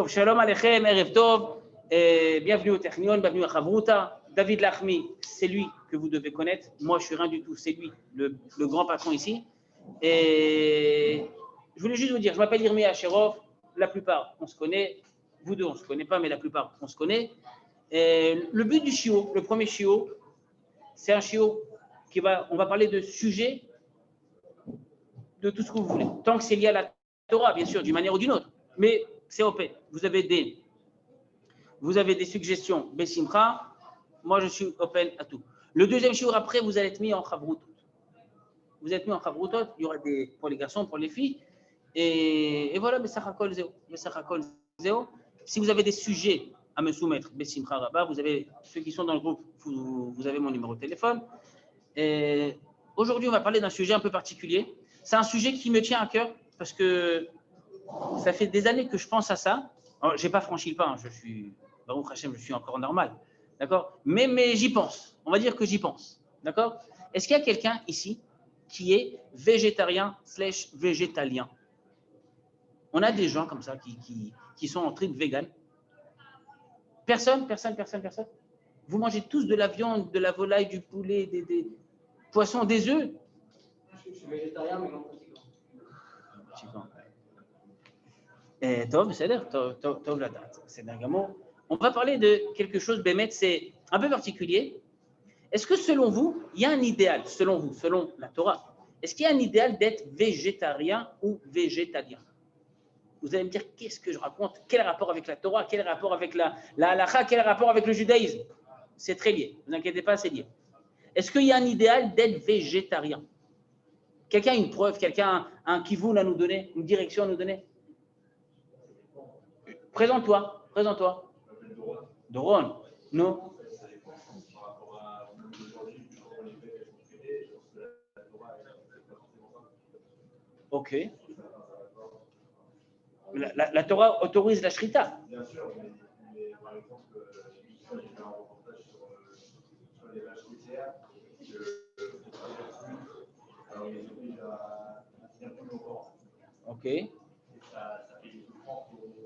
Shalom Alechem, Erev Tov, bienvenue au Technion, bienvenue à Chavruta. David Lachmi, c'est lui que vous devez connaître. Moi, je suis rien du tout, c'est lui, le grand patron ici. Et je voulais juste vous dire, je m'appelle Yirmiyah Asherov, la plupart, on se connaît. Vous deux, on ne se connaît pas, mais la plupart, on se connaît. Et le but du shiur, le premier shiur, c'est un shiur on va parler de sujets, de tout ce que vous voulez. Tant que c'est lié à la Torah, bien sûr, d'une manière ou d'une autre. Mais c'est open. Vous avez des suggestions, Bessimcha. Moi, je suis open à tout. Le deuxième shiur après, vous allez être mis en Chavrutot. Vous êtes mis en Chavrutot. Il y aura pour les garçons, pour les filles. Et voilà, Besachakol Zéo. Si vous avez des sujets à me soumettre, Bessimcha Rabba, vous avez ceux qui sont dans le groupe, vous avez mon numéro de téléphone. Et aujourd'hui, on va parler d'un sujet un peu particulier. C'est un sujet qui me tient à cœur parce que ça fait des années que je pense à ça. Je n'ai pas franchi le pas, hein. Baruch Hashem, je suis encore normal. D'accord ? Mais j'y pense. On va dire que j'y pense. D'accord ? Est-ce qu'il y a quelqu'un ici qui est végétarien/végétalien ? On a des gens comme ça qui sont en trip vegan. Personne ? Vous mangez tous de la viande, de la volaille, du poulet, des poissons, des œufs ? Je suis végétarien, mais non pratiquant. On va parler de quelque chose, Bémet, c'est un peu particulier. Est-ce que selon vous, il y a un idéal, selon la Torah, est-ce qu'il y a un idéal d'être végétarien ou végétalien ? Vous allez me dire, qu'est-ce que je raconte ? Quel rapport avec la Torah ? Quel rapport avec la halakha ? Quel rapport avec le judaïsme ? C'est très lié, ne vous inquiétez pas, c'est lié. Est-ce qu'il y a un idéal d'être végétarien ? Quelqu'un a une preuve, quelqu'un a un kivoun à nous donner, une direction à nous donner ? Présente-toi. Doron. Non. Ok. La Torah autorise la shrita. Bien sûr, mais par exemple, j'ai fait un reportage sur les vaches laitières. Alors, ils obligent à tenir plus longtemps. Ok. Et ça fait des souffrances pour les vaches.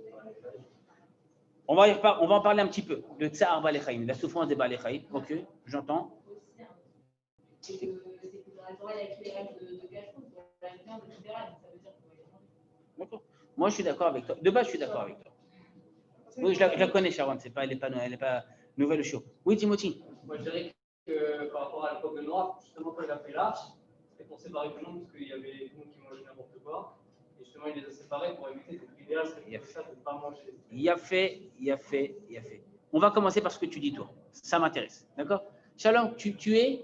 On va en parler un petit peu, le tsar Balechaim, la souffrance des Balechaim. Ok, j'entends. C'est que dans la Torah, il y a écrit les règles de cache-route, la viande, etc. Donc ça veut dire qu'on va y manger. D'accord. Moi, je suis d'accord avec toi. De base, je suis d'accord avec toi. Oui, je la connais, Sharon. Elle n'est pas nouvelle au show. Oui, Timothy. Moi, je dirais que par rapport à l'époque de Noah, justement, quand il a fait l'arche, c'était pour séparer tout le monde parce qu'il y avait des gens qui mangeaient n'importe quoi. Et justement, il les a séparés pour éviter. Donc, l'idéal serait ça de ne pas manger. Il y a fait. On va commencer par ce que tu dis, toi. Ça m'intéresse. D'accord ? Shalom, tu es.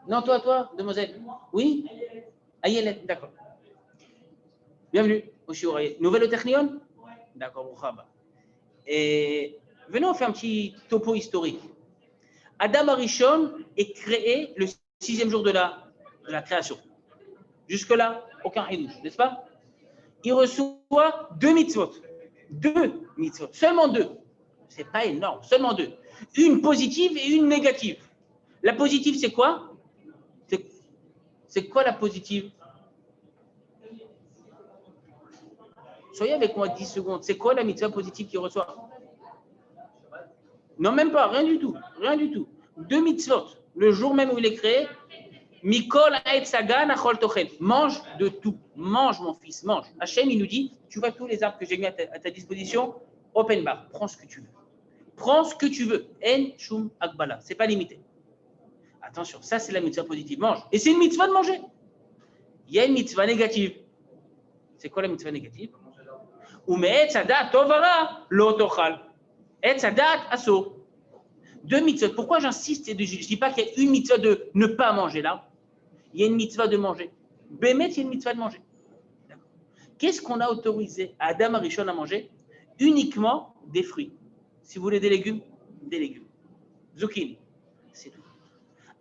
Non, toi, demoiselle. Oui ? Ayelet, d'accord. Bienvenue au Shiur Ayet. Nouvelle au Technion ? Ouais. D'accord, Brouchaba. Et venons, on fait un petit topo historique. Adam Arishon est créé le 6e jour de la création. Jusque-là, aucun hidouche, n'est-ce pas ? Il reçoit 2 mitzvot. 2 mitzvot. Seulement 2. C'est pas énorme, seulement 2. Une positive et une négative. La positive, c'est quoi ? C'est quoi la positive ? Soyez avec moi 10 secondes. C'est quoi la mitzvah positive qu'il reçoit ? Non, même pas, rien du tout. 2 mitzvot. Le jour même où il est créé, Mikol ha'etz hagan achol tochel. Mange de tout. Mange, mon fils, mange. Hachem, il nous dit, tu vois tous les arbres que j'ai mis à ta disposition, open bar, prends ce que tu veux. En shum akbala. C'est pas limité. Attention, ça c'est la mitzvah positive. Mange. Et c'est une mitzvah de manger. Il y a une mitzvah négative. C'est quoi la mitzvah négative ? Ume'etz hadat tovara lo tochal. Etz hadat aso. 2 mitzvot. Pourquoi j'insiste ? Je ne dis pas qu'il y a une mitzvah de ne pas manger là. Il y a une mitzvah de manger. Bémet, il y a une mitzvah de manger. Qu'est-ce qu'on a autorisé à Adam Arishon à manger ? Uniquement des fruits. Si vous voulez des légumes. Zucchini. C'est tout.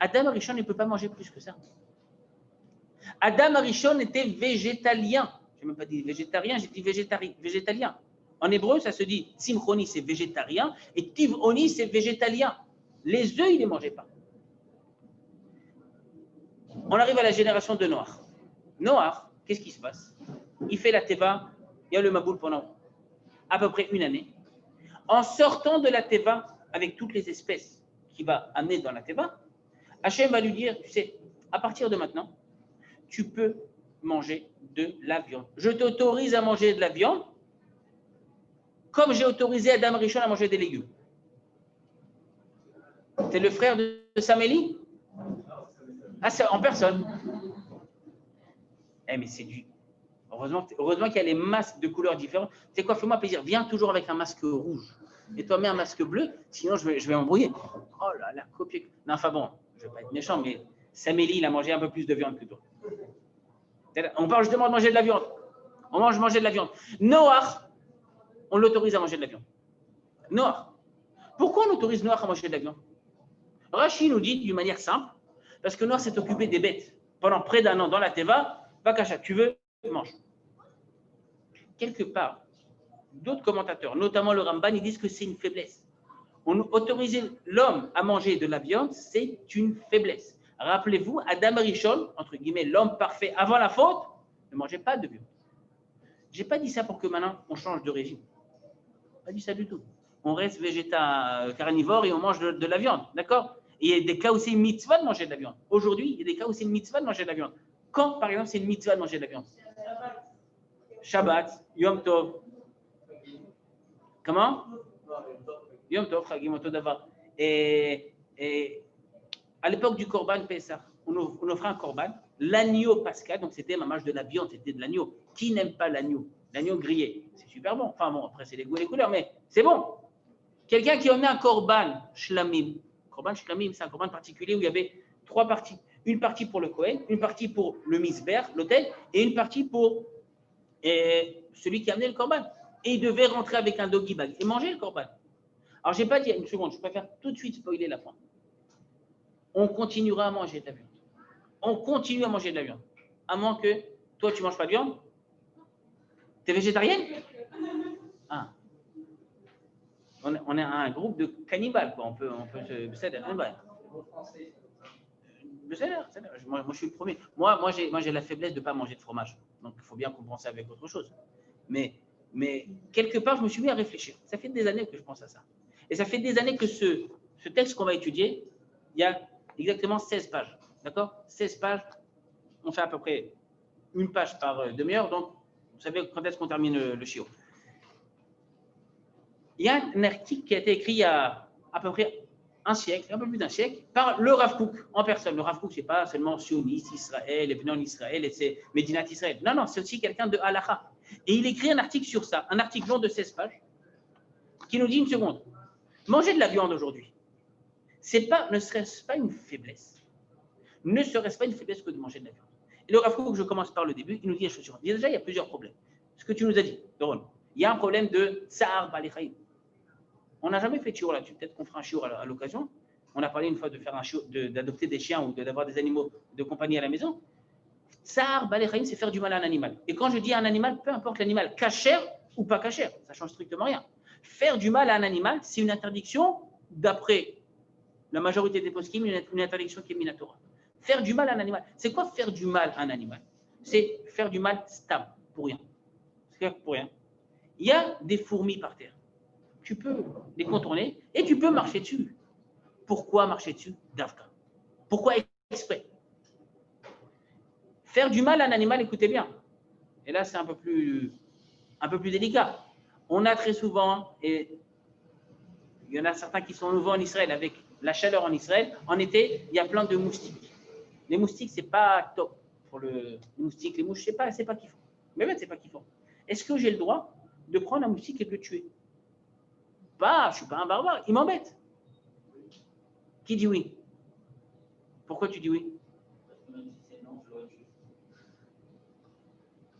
Adam Arishon ne peut pas manger plus que ça. Adam Arishon était végétalien. Je n'ai même pas dit végétarien, j'ai dit végétalien. En hébreu, ça se dit Tzimchoni, c'est végétarien, et Tivoni, c'est végétalien. Les œufs, il ne les mangeait pas. On arrive à la génération de Noach. Noach, qu'est-ce qui se passe ? Il fait la teva, il y a le maboul pendant à peu près une année, en sortant de la Teva avec toutes les espèces qu'il va amener dans la Teva, Hachem va lui dire, tu sais, à partir de maintenant, tu peux manger de la viande. Je t'autorise à manger de la viande, comme j'ai autorisé Adam Rishon à manger des légumes. C'est le frère de Samélie? Ah, c'est en personne. Eh, mais c'est du... Heureusement qu'il y a les masques de couleurs différentes. C'est quoi, fais-moi plaisir, viens toujours avec un masque rouge. Et toi, mets un masque bleu, sinon je vais m'embrouiller. Oh là là, copier. Non, enfin bon, je ne vais pas être méchant, mais Samélie, il a mangé un peu plus de viande que toi. On parle justement de manger de la viande. On manger de la viande. Noach, on l'autorise à manger de la viande. Noach. Pourquoi on autorise Noach à manger de la viande? Rashi nous dit d'une manière simple, parce que Noach s'est occupé des bêtes pendant près d'un an dans la Teva. Vakasha, tu veux, mange. Quelque part, d'autres commentateurs, notamment le Ramban, ils disent que c'est une faiblesse. Autoriser l'homme à manger de la viande, c'est une faiblesse. Rappelez-vous, Adam Rishon, entre guillemets, l'homme parfait avant la faute, ne mangeait pas de viande. Je n'ai pas dit ça pour que maintenant on change de régime. Je n'ai pas dit ça du tout. On reste végétal carnivore et on mange de la viande, d'accord? Et il y a des cas où c'est une mitzvah de manger de la viande. Aujourd'hui, il y a des cas où c'est une mitzvah de manger de la viande. Quand, par exemple, c'est une mitzvah de manger de la viande? Shabbat, Yom Tov. Comment? Yom Tov, Chagim, Oto Davar. Et à l'époque du Korban Pesach, on offrait un Korban, l'agneau pascal, donc c'était mamage de la viande, c'était de l'agneau. Qui n'aime pas l'agneau? L'agneau grillé, c'est super bon. Enfin bon, après c'est les goûts et les couleurs, mais c'est bon. Quelqu'un qui emmenait un Korban Shlamim. Korban Shlamim, c'est un Korban particulier où il y avait 3 parties. Une partie pour le Kohen, une partie pour le Misber, l'autel, et une partie pour celui qui amenait le Korban. Et il devait rentrer avec un doggy bag et manger le Korban. Alors, je n'ai pas dit, une seconde, je préfère tout de suite spoiler la fin. On continuera à manger de la viande. On continue à manger de la viande. À moins que toi, tu ne manges pas de viande. Tu es végétarienne? Ah. On est un groupe de cannibales, quoi. On peut se... Moi, je suis le premier. Moi, j'ai la faiblesse de ne pas manger de fromage. Donc, il faut bien compenser avec autre chose. Mais quelque part, je me suis mis à réfléchir. Ça fait des années que je pense à ça. Et ça fait des années que ce texte qu'on va étudier, il y a exactement 16 pages. D'accord? 16 pages. On fait à peu près une page par demi-heure. Donc, vous savez quand est-ce qu'on termine le chiot. Il y a un article qui a été écrit il y a à peu près un siècle, un peu plus d'un siècle, par le Rav Kook en personne. Le Rav Kook, ce n'est pas seulement sioniste, Israël, et venu en Israël, et c'est Médinat Israël. Non, c'est aussi quelqu'un de Halacha. Et il écrit un article sur ça, un article long de 16 pages, qui nous dit une seconde. Manger de la viande aujourd'hui, ne serait-ce pas une faiblesse? Ne serait-ce pas une faiblesse que de manger de la viande? Et le Rav Kook, je commence par le début, il nous dit la chose suivante. Déjà, il y a plusieurs problèmes. Ce que tu nous as dit, Doron, il y a un problème de Tsahar Balechaïm. On n'a jamais fait de chiour là-dessus. Peut-être qu'on fera un chiour à l'occasion. On a parlé une fois de faire un chiour, d'adopter des chiens ou d'avoir des animaux de compagnie à la maison. Tsahar Balechaïm, c'est faire du mal à un animal. Et quand je dis un animal, peu importe l'animal, cachère ou pas cachère, ça change strictement rien. Faire du mal à un animal, c'est une interdiction d'après la majorité des poskim, une interdiction qui est minatora. Faire du mal à un animal. C'est quoi faire du mal à un animal? C'est faire du mal stable, pour rien. C'est pour rien. Il y a des fourmis par terre. Tu peux les contourner et tu peux marcher dessus. Pourquoi marcher dessus? Davka. Pourquoi exprès? Faire du mal à un animal, écoutez bien. Et là, c'est un peu plus délicat. On a très souvent, et il y en a certains qui sont nouveaux en Israël, avec la chaleur en Israël, en été, il y a plein de moustiques. Les moustiques, c'est pas top pour les moustiques, les mouches, c'est pas kiffant. Mais même, c'est pas kiffant. Est-ce que j'ai le droit de prendre un moustique et de le tuer? Bah, je ne suis pas un barbare, il m'embête. Qui dit oui? Pourquoi tu dis oui?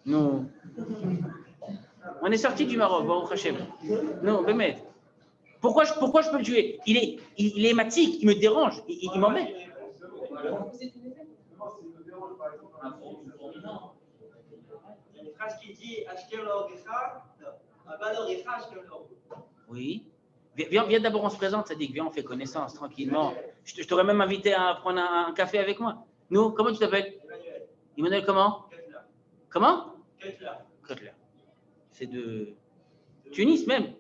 Non. On est sorti du Maroc, Baruch Hashem. Non, Bémet. Pourquoi je peux le tuer? Il est hématique, il me dérange, il m'embête. Une phrase qui dit oui. Viens d'abord, on se présente, ça dit que viens, on fait connaissance tranquillement. Je t'aurais même invité à prendre un café avec moi. Nous, comment tu t'appelles? Emmanuel comment? Comment? Kotler. C'est de Tunis même.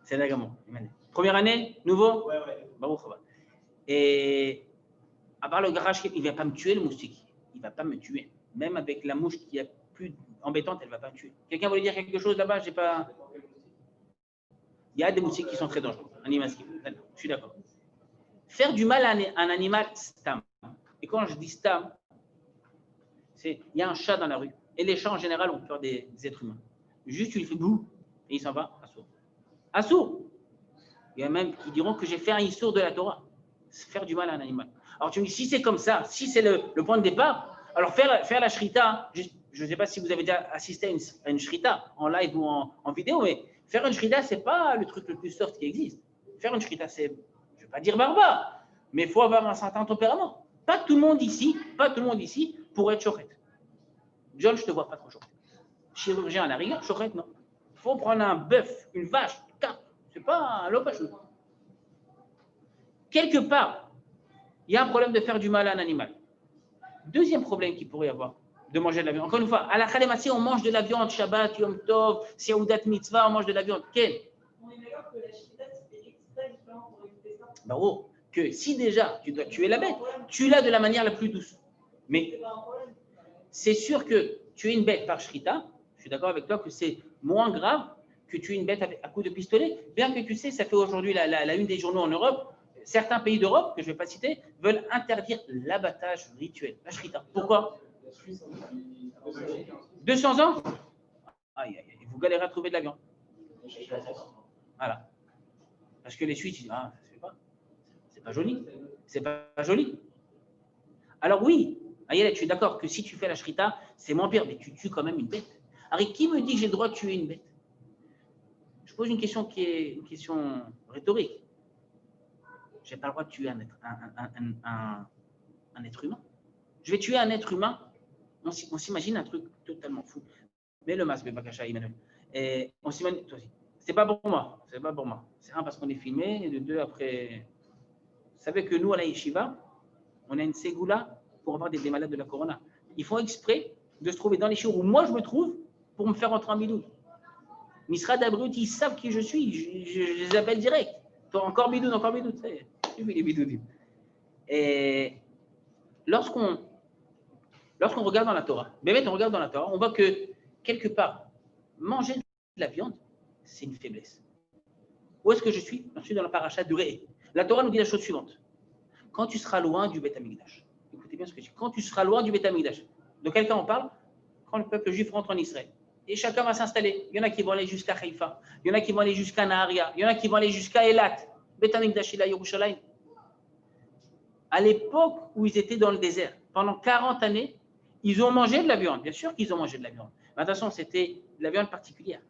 C'est d'accord. Première année, nouveau. Ouais, ouais. Baruch Haba. Et à part le garage, il ne va pas me tuer le moustique. Il ne va pas me tuer. Même avec la mouche qui est plus embêtante, elle ne va pas me tuer. Quelqu'un voulait dire quelque chose là-bas? J'ai pas. Il y a des moustiques qui sont très dangereux. Je suis d'accord. Faire du mal à un animal, stam. Et quand je dis stam, c'est il y a un chat dans la rue. Et les chats en général ont peur des êtres humains. Juste tu lui fais bouh et il s'en va, assourd. Assourd. Il y a même qui diront que j'ai fait un issour de la Torah. Faire du mal à un animal. Alors tu me dis, si c'est comme ça, si c'est le point de départ, alors faire la shrita, je ne sais pas si vous avez déjà assisté à une shrita en live ou en vidéo, mais faire une shrita, ce n'est pas le truc le plus soft qui existe. Faire une shrita, c'est, je ne vais pas dire barbare, mais il faut avoir un certain tempérament. Pas tout le monde ici pour être chochet. John, je ne te vois pas trop chochet. Chirurgien à la rigueur, chochet, non. Il faut prendre un bœuf, une vache, ce n'est pas un lopachou. Quelque part, il y a un problème de faire du mal à un animal. Deuxième problème qu'il pourrait y avoir, de manger de la viande. Encore une fois, à la Khalémassi, on mange de la viande, Shabbat, Yom Tov, Seoudat Mitzvah, on mange de la viande. Quel? On est d'accord que la chita, c'était exprès justement pour éviter ça. Bah oh, que si déjà tu dois tuer la bête, tue-la de la manière la plus douce. Mais c'est sûr que tuer une bête par shrita, je suis d'accord avec toi que c'est moins grave que tuer une bête à coup de pistolet, bien que tu sais, ça fait aujourd'hui la une des journaux en Europe. Certains pays d'Europe, que je ne vais pas citer, veulent interdire l'abattage rituel, la shrita. Pourquoi? 200 ans? Aïe, aïe, aïe, vous galérez à trouver de la viande. Voilà. Parce que les Suisses, ils disent, ah, c'est pas joli. C'est pas joli. Alors oui, Ayelet, je suis d'accord que si tu fais la shrita, c'est moins pire, mais tu tues quand même une bête. Alors, qui me dit que j'ai le droit de tuer une bête? Je pose une question qui est une question rhétorique. Je n'ai pas le droit de tuer un être humain. Je vais tuer un être humain. On s'imagine un truc totalement fou. Mais le masque, Bakasha, Emmanuel. Et on s'imagine, toi aussi. C'est pas pour moi. C'est pas pour moi. C'est un, parce qu'on est filmé. Et de deux, après. Vous savez que nous, à la Yeshiva, on a une ségoula pour avoir des malades de la corona. Ils font exprès de se trouver dans les chiours où moi je me trouve pour me faire rentrer en bidou. Misra d'Abrut, ils savent qui je suis. Je les appelle direct. Encore bidou, encore bidou. Les bidoudim. Et lorsqu'on regarde dans la Torah, on regarde dans la Torah, on voit que quelque part, manger de la viande, c'est une faiblesse. Où est-ce que je suis? Je suis dans la paracha de Ré. La Torah nous dit la chose suivante. Quand tu seras loin du Beth Amikdash, écoutez bien ce que je dis, quand tu seras loin du Beth Amikdash, de quel cas on parle? Quand le peuple juif rentre en Israël. Et chacun va s'installer. Il y en a qui vont aller jusqu'à Haïfa, il y en a qui vont aller jusqu'à Naharia, il y en a qui vont aller jusqu'à Elat. Beth Amikdash ila Yerushalayim. À l'époque où ils étaient dans le désert, pendant 40 années, ils ont mangé de la viande. Bien sûr qu'ils ont mangé de la viande. Mais attention, c'était de la viande particulière.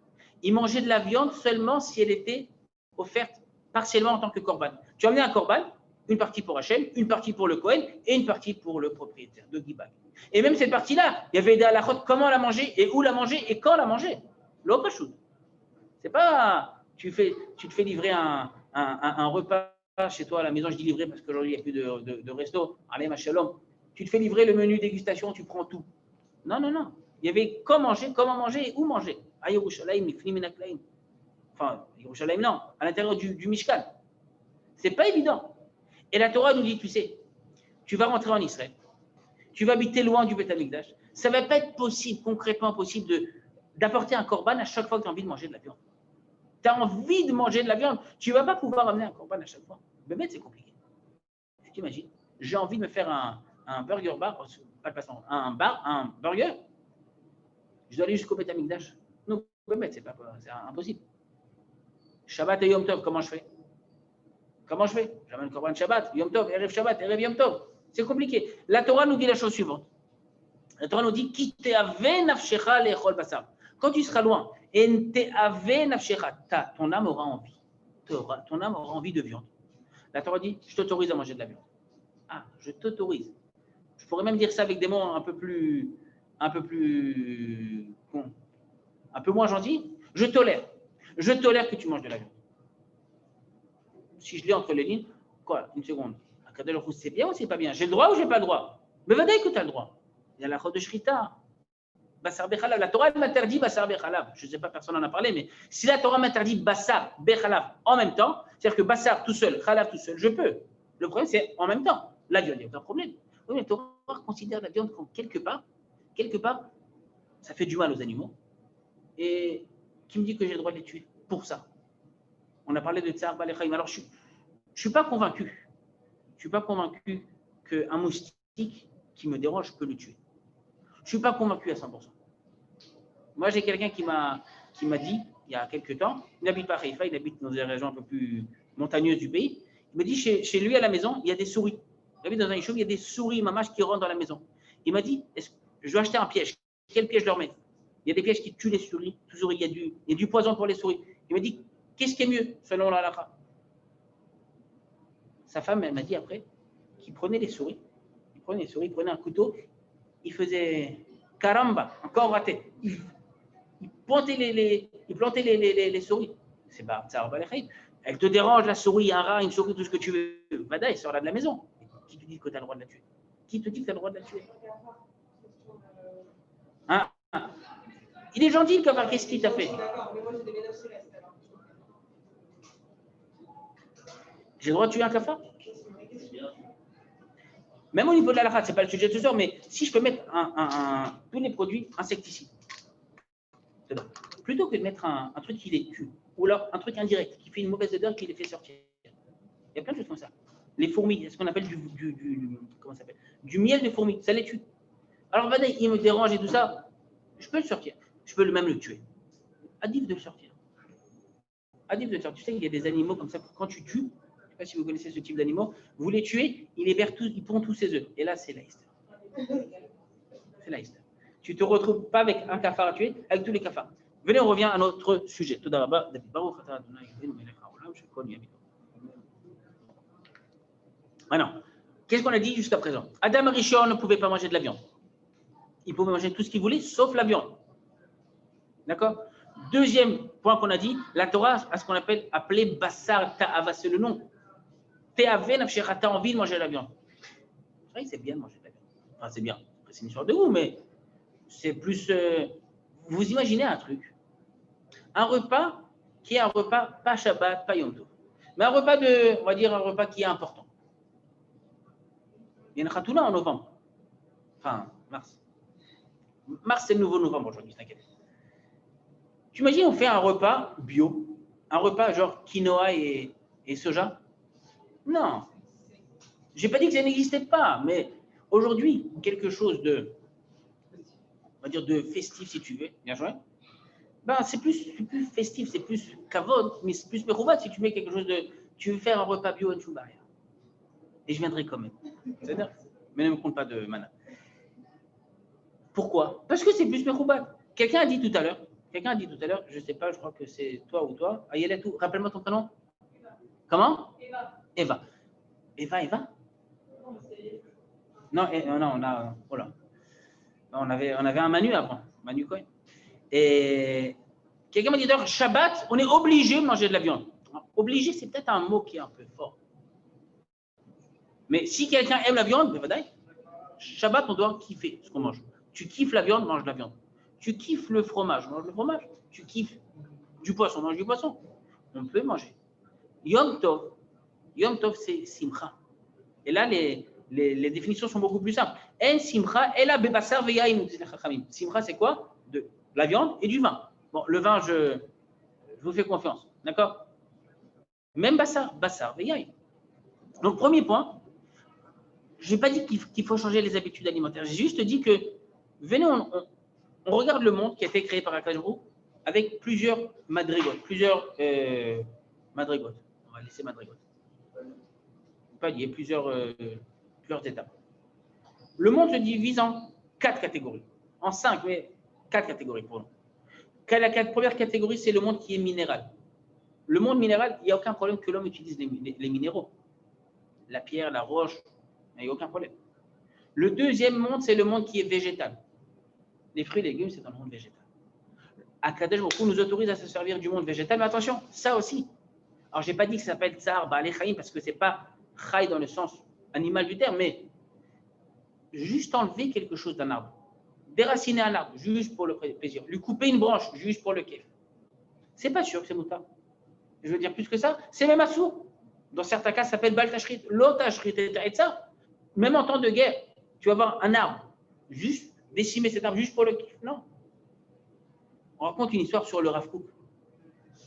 Ils mangeaient de la viande seulement si elle était offerte partiellement en tant que korban. Tu as amené un korban, une partie pour Hachem, une partie pour le Kohen et une partie pour le propriétaire de Gibag. Et même cette partie-là, il y avait des halachot, comment la manger et où la manger et quand la manger. L'opachou. C'est pas tu te fais livrer un repas chez toi à la maison, je dis livrer parce qu'aujourd'hui il n'y a plus de resto. Allez, ma shalom. Tu te fais livrer le menu dégustation, tu prends tout. Non, non, non. Il y avait comment manger et où manger. À Yerushalayim, enfin, Yerushalayim, non, à l'intérieur du Mishkan. C'est pas évident. Et la Torah nous dit, tu sais, tu vas rentrer en Israël, tu vas habiter loin du Beth Amikdash. Ça ne va pas être possible, concrètement possible, d'apporter un korban à chaque fois que tu as envie de manger de la viande. Tu as envie de manger de la viande, tu ne vas pas pouvoir amener un korban à chaque fois. Mais c'est compliqué. Tu imagines? J'ai envie de me faire un burger bar, pas de façon, un burger. Je dois aller jusqu'au Beth Amikdash. Non, c'est impossible. Shabbat et Yom Tov, comment je fais? J'amène Korban Shabbat, Yom Tov, Erev Shabbat, Erev Yom Tov. C'est compliqué. La Torah nous dit la chose suivante. La Torah nous dit Ki te'ave nafshecha le'echol basar. Quand tu seras loin, en te'ave nafshecha, ton âme aura envie. Ton âme aura envie de viande. La Torah dit je t'autorise à manger de la viande. Ah, je t'autorise. Je pourrais même dire ça avec des mots un peu moins gentils. Je tolère que tu manges de la viande. Si je lis entre les lignes, quoi, une seconde. C'est bien ou c'est pas bien? J'ai le droit ou j'ai pas le droit? Mais va dire que tu as le droit. Il y a la chod de Shrita. Bassar Bechalav. La Torah m'interdit Bassar Bechalav. Je ne sais pas, personne n'en a parlé, mais si la Torah m'interdit Bassar Bechalav en même temps, c'est-à-dire que Bassar tout seul, Chalav tout seul, je peux. Le problème, c'est en même temps. La viande, il n'y a aucun problème. Oui, mais la Torah considère la viande comme quelque part, ça fait du mal aux animaux. Et qui me dit que j'ai le droit de les tuer pour ça? On a parlé de Tsar Balechaim. Alors, je ne suis pas convaincu. Je ne suis pas convaincu qu'un moustique qui me dérange, je peux le tuer. Je ne suis pas convaincu à 100%. Moi, j'ai quelqu'un qui m'a dit, il y a quelques temps, il n'habite pas à Haïfa, il habite dans des régions un peu plus montagneuses du pays. Il me dit, chez lui à la maison, il y a des souris. Il habite dans un yishuv, il y a des souris, mamache, qui rentrent dans la maison. Il m'a dit, je dois acheter un piège. Quel piège leur mettre? Il y a des pièges qui tuent les souris. Toujours, il y a du poison pour les souris. Il m'a dit, qu'est-ce qui est mieux selon la halakha? Sa femme, elle m'a dit après, qu'il prenait les souris. Il prenait un couteau, il faisait caramba, encore raté. Il plantait les souris. C'est pas ça, elle te dérange, la souris, un rat, une souris, tout ce que tu veux. Vada, il sort là de la maison. Qui te dit que tu as le droit de la tuer? Qui te dit que tu as le droit de la tuer? Hein? Il est gentil, le cafard, qu'est-ce qu'il t'a fait? J'ai le droit de tuer un cafard? Même au niveau de la halakha, ce n'est pas le sujet de ce soir, mais si je peux mettre tous les produits insecticides, plutôt que de mettre un truc qui les tue, ou alors un truc indirect, qui fait une mauvaise odeur, qui les fait sortir. Il y a plein de choses comme ça. Les fourmis, c'est ce qu'on appelle comment ça s'appelle? Du miel de fourmis, ça les tue. Alors, il me dérange et tout ça, je peux le sortir. Je peux même le tuer. Adif de le sortir. Adif de le sortir. Tu sais qu'il y a des animaux comme ça, quand tu tues, je ne sais pas si vous connaissez ce type d'animaux, vous les tuez, ils pondent tous ses œufs. Et là, c'est l'aïster. C'est l'aïster. Tu ne te retrouves pas avec un cafard à tuer, avec tous les cafards. Venez, on revient à notre sujet. Maintenant, qu'est-ce qu'on a dit jusqu'à présent? Adam Rishon ne pouvait pas manger de la viande. Il pouvait manger tout ce qu'il voulait, sauf la viande. D'accord? Deuxième point qu'on a dit, la Torah a ce qu'on appelle Bassar Ta'ava, c'est le nom. Te'ave nafshecha, t'as envie de manger la viande. C'est vrai que c'est bien de manger de la viande. Enfin, c'est bien. C'est une histoire de goût, mais c'est plus. Vous imaginez un truc. Un repas qui est un repas pas Shabbat, pas Yom Tov. Mais un repas on va dire un repas qui est important. Il y a une Khatouna en novembre. Enfin, mars. Mars, c'est le nouveau novembre aujourd'hui, t'inquiète. Tu imagines, on fait un repas bio, un repas genre quinoa et soja? Non. Je n'ai pas dit que ça n'existait pas, mais aujourd'hui, quelque chose de, on va dire, de festif, si tu veux, bien joué, ben, c'est plus festif, c'est plus kavod, mais c'est plus merouvat si tu mets quelque chose de, tu veux faire un repas bio et tout, bah, rien. Et je viendrai quand même. C'est-à-dire, mais ne me compte pas de mana. Pourquoi? Parce que c'est plus merouvat. Quelqu'un a dit tout à l'heure, je ne sais pas, je crois que c'est toi ou toi. Ayala, tout. Rappelle-moi ton prénom. Comment? Eva. Eva? Non, on a. Voilà. On avait un Manu avant. Manu quoi? Et quelqu'un m'a dit d'ailleurs, Shabbat, on est obligé de manger de la viande. Obligé, c'est peut-être un mot qui est un peu fort. Mais si quelqu'un aime la viande, Shabbat, on doit kiffer ce qu'on mange. Tu kiffes la viande, mange de la viande. Tu kiffes le fromage, mange le fromage. Tu kiffes du poisson, mange du poisson. On peut manger. Yom Tov, c'est simcha. Et là, les définitions sont beaucoup plus simples. En simcha, ela bebassar veyain, nous disent les chachamim. Simcha, c'est quoi? De la viande et du vin. Bon, le vin, je vous fais confiance. D'accord? Même bassar veyain. Donc, premier point, je n'ai pas dit qu'il faut changer les habitudes alimentaires. J'ai juste dit que, venez, on regarde le monde qui a été créé par Akadosh Baruch Hu avec plusieurs madrigotes, madrigotes. On va laisser madrigotes. Paliers, plusieurs étapes. Le monde se divise en 4 catégories. En 5, mais 4 catégories pour nous. La première catégorie, c'est le monde qui est minéral. Le monde minéral, il n'y a aucun problème que l'homme utilise les minéraux. La pierre, la roche, il n'y a aucun problème. Le deuxième monde, c'est le monde qui est végétal. Les fruits et légumes, c'est dans le monde végétal. Akadosh Baruch Hu nous autorise à se servir du monde végétal, mais attention, ça aussi. Alors, je n'ai pas dit que ça s'appelle tsar, ba'alei chaim, parce que ce n'est pas chai dans le sens animal du terme, mais juste enlever quelque chose d'un arbre. Déraciner un arbre, juste pour le plaisir. Lui couper une branche, juste pour le kiff. C'est pas sûr que c'est moutar. Je veux dire plus que ça, c'est même assourd. Dans certains cas, ça s'appelle bal tashrit. L'autre tashrit et ça, même en temps de guerre, tu vas avoir un arbre, juste décimer cet arbre juste pour le kiff. Non. On raconte une histoire sur le Rav Kook,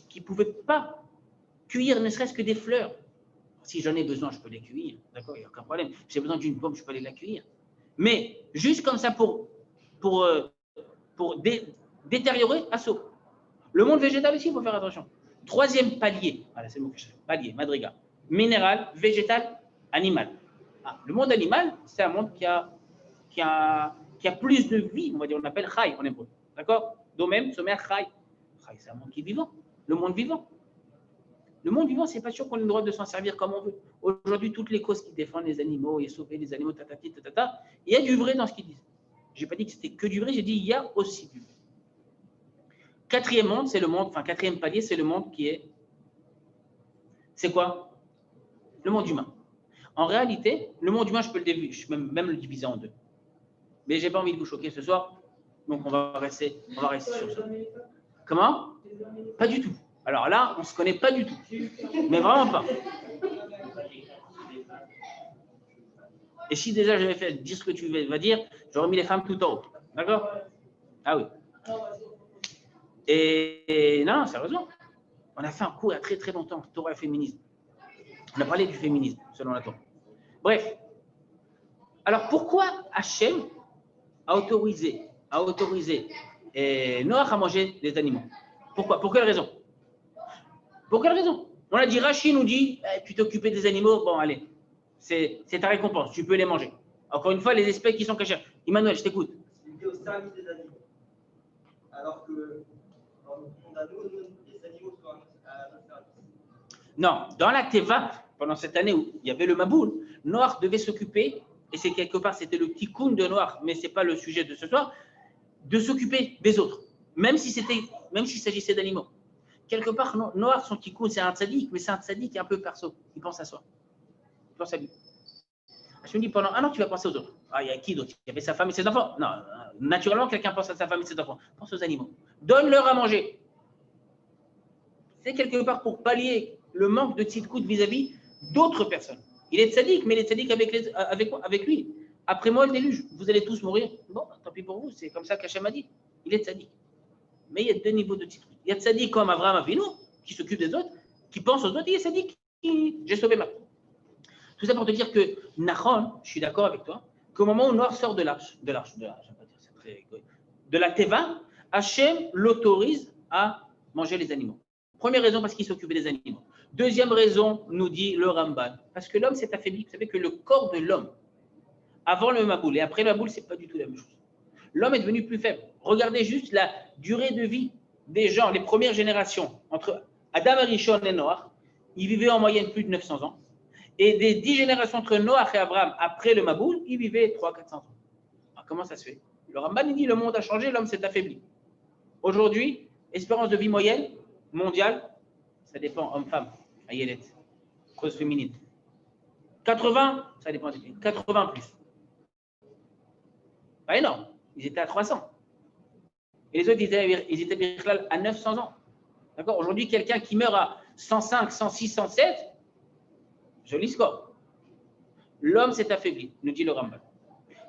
qui ne pouvait pas cueillir ne serait-ce que des fleurs. Si j'en ai besoin, je peux les cueillir. D'accord, il n'y a aucun problème. Si j'ai besoin d'une pomme, je peux aller la cueillir. Mais juste comme ça pour détériorer, assaut. Le monde végétal aussi, il faut faire attention. Troisième palier, voilà, c'est le mot que je cherche, palier, madriga, minéral, végétal, animal. Le monde animal, c'est un monde qui a plus de vie, on va dire, on appelle chai en hébreu. D'accord? Domem, sommer, chai. Chai, c'est un monde qui est vivant, le monde vivant. Le monde vivant, c'est pas sûr qu'on ait le droit de s'en servir comme on veut. Aujourd'hui, toutes les causes qui défendent les animaux et sauver les animaux, il y a du vrai dans ce qu'ils disent. Je n'ai pas dit que c'était que du vrai, j'ai dit il y a aussi du vrai. Quatrième monde, c'est le monde, enfin quatrième palier, c'est le monde qui est. C'est quoi? Le monde humain. En réalité, le monde humain, je peux même le diviser en deux. Mais je n'ai pas envie de vous choquer ce soir, donc on va rester sur ça. Comment? Pas du tout. Alors là, on ne se connaît pas du tout. Mais vraiment pas. Et si déjà j'avais fait dire ce que tu vas dire, j'aurais mis les femmes tout en haut. D'accord? Ah oui. Et non, sérieusement, on a fait un cours il y a très très longtemps, Torah et féminisme. On a parlé du féminisme, selon la Torah. Bref. Alors pourquoi Hachem a autorisé Noach à manger des animaux? Pourquoi? Pour quelle raison? Pour quelle raison? On a dit, Rachid nous dit, tu t'es occupé des animaux, bon allez, c'est ta récompense, tu peux les manger. Encore une fois, les espèces qui sont cachées. Emmanuel, je t'écoute. C'est lié au service des animaux. Alors que les animaux sont à notre service. Non, dans la Teva, pendant cette année où il y avait le Maboul, Noach devait s'occuper, et c'est quelque part, c'était le tikkun de Noach, mais ce n'est pas le sujet de ce soir, de s'occuper des autres, même s'il s'agissait d'animaux. Quelque part, Noach, son tikkun, c'est un tzaddik, mais c'est un tzaddik un peu perso. Il pense à soi. Il pense à lui. Je me dis, pendant un an, tu vas penser aux autres. Ah, il y a qui d'autre? Il y avait sa femme et ses enfants. Non, naturellement, quelqu'un pense à sa femme et ses enfants. Pense aux animaux. Donne-leur à manger. C'est quelque part pour pallier le manque de tzidkout vis-à-vis d'autres personnes. Il est tzaddik, mais il est tzaddik avec lui. Après moi, le déluge, vous allez tous mourir. Bon, tant pis pour vous, c'est comme ça qu'Hachem a dit. Il est tzaddik. Mais il y a deux niveaux de tzidkout. Il y a tzaddik comme Abraham Avinu, qui s'occupe des autres, qui pense aux autres, et il y a tzaddik qui j'ai sauvé ma vie. Tout ça pour te dire que Nachon, je suis d'accord avec toi, qu'au moment où Noach sort de la Teva, Hachem l'autorise à manger les animaux. Première raison, parce qu'il s'occupait des animaux. Deuxième raison, nous dit le Ramban, parce que l'homme s'est affaibli. Vous savez que le corps de l'homme, avant le Maboul et après le Maboul, ce n'est pas du tout la même chose. L'homme est devenu plus faible. Regardez juste la durée de vie des gens, les premières générations, entre Adam Arishon et Noach, ils vivaient en moyenne plus de 900 ans. Et des 10 générations entre Noach et Abraham, après le Maboul, ils vivaient 300-400 ans. Alors comment ça se fait? Le Ramban il dit le monde a changé, l'homme s'est affaibli. Aujourd'hui, espérance de vie moyenne mondiale, ça dépend homme-femme, à Yelet, cause féminine. 80, ça dépend des pays. 80 plus. Pas énorme. Ils étaient à 300. Et les autres, ils étaient à 900 ans. D'accord? Aujourd'hui, quelqu'un qui meurt à 105, 106, 107, joli score. L'homme s'est affaibli, nous dit le Ramban.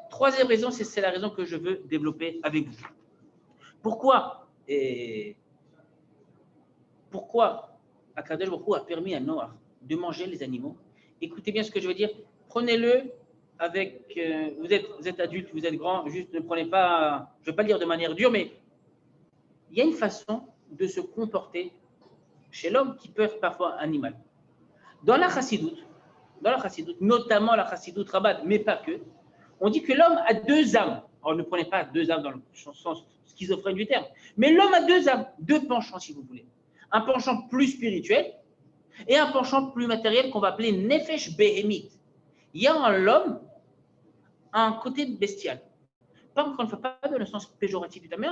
Troisième raison, c'est la raison que je veux développer avec vous. Pourquoi Akadosh Baruch Hu a permis à Noach de manger les animaux? Écoutez bien ce que je veux dire. Prenez-le avec. Vous êtes adulte, vous êtes grand, juste ne prenez pas. Je ne veux pas le dire de manière dure, mais il y a une façon de se comporter chez l'homme qui peut être parfois animal. Dans la chassidoute, notamment la chassidoute rabbate, mais pas que, on dit que l'homme a deux âmes. Alors ne prenez pas deux âmes dans le sens schizophrène du terme, mais l'homme a deux âmes, deux penchants si vous voulez. Un penchant plus spirituel et un penchant plus matériel qu'on va appeler nefesh behemite. Il y a en l'homme un côté bestial. Pas encore une fois, pas dans le sens péjoratif du terme, mais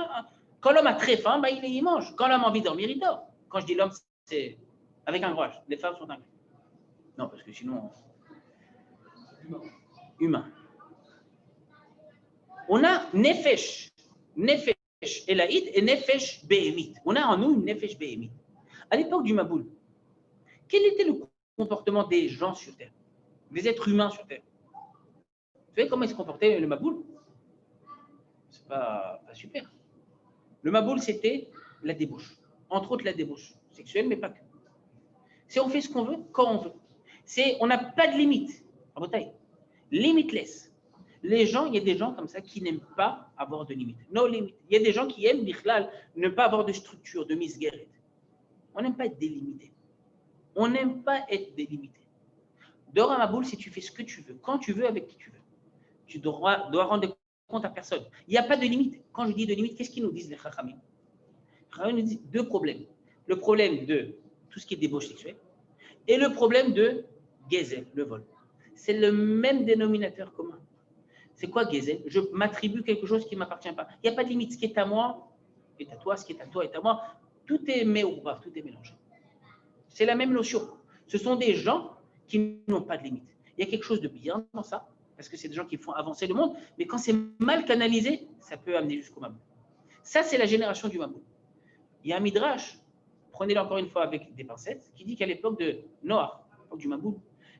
quand l'homme a très faim, il mange. Quand l'homme a envie de dormir, il dort. Quand je dis l'homme, c'est avec un gros H. Les femmes sont incluses. Non, parce que sinon, humain. On a nefesh Nefesh Elaït et Nefesh Behemit. On a en nous une Nefesh Behemit. À l'époque du Maboul, quel était le comportement des gens sur Terre, des êtres humains sur Terre? Vous savez comment ils se comportaient, le Maboul? C'est pas super. Le Maboul, c'était la débauche. Entre autres, la débauche sexuelle, mais pas que. C'est on fait ce qu'on veut, quand on veut. On n'a pas de limite. En bataille. Limitless. Les gens, il y a des gens comme ça qui n'aiment pas avoir de limite. No limit. Il y a des gens qui aiment, bichlal, ne pas avoir de structure, de misgueret. On n'aime pas être délimité. On n'aime pas être délimité. Dehors à Maboul, si tu fais ce que tu veux, quand tu veux, avec qui tu veux, tu dois rendre compte à personne. Il n'y a pas de limite. Quand je dis de limite, qu'est-ce qu'ils nous disent les Chachamim? Les Chachamim nous disent deux problèmes. Le problème de tout ce qui est débauche sexuelle et le problème de Gezel, le vol. C'est le même dénominateur commun. C'est quoi Gezel? Je m'attribue quelque chose qui ne m'appartient pas. Il n'y a pas de limite. Ce qui est à moi est à toi, ce qui est à toi est à moi. Tout est méourbav, tout est mélangé. C'est la même notion. Ce sont des gens qui n'ont pas de limite. Il y a quelque chose de bien dans ça, parce que c'est des gens qui font avancer le monde, mais quand c'est mal canalisé, ça peut amener jusqu'au Maboul. Ça, c'est la génération du Maboul. Il y a un Midrash, prenez-le encore une fois avec des pincettes, qui dit qu'à l'époque de Noah, à l'époque du Maboul,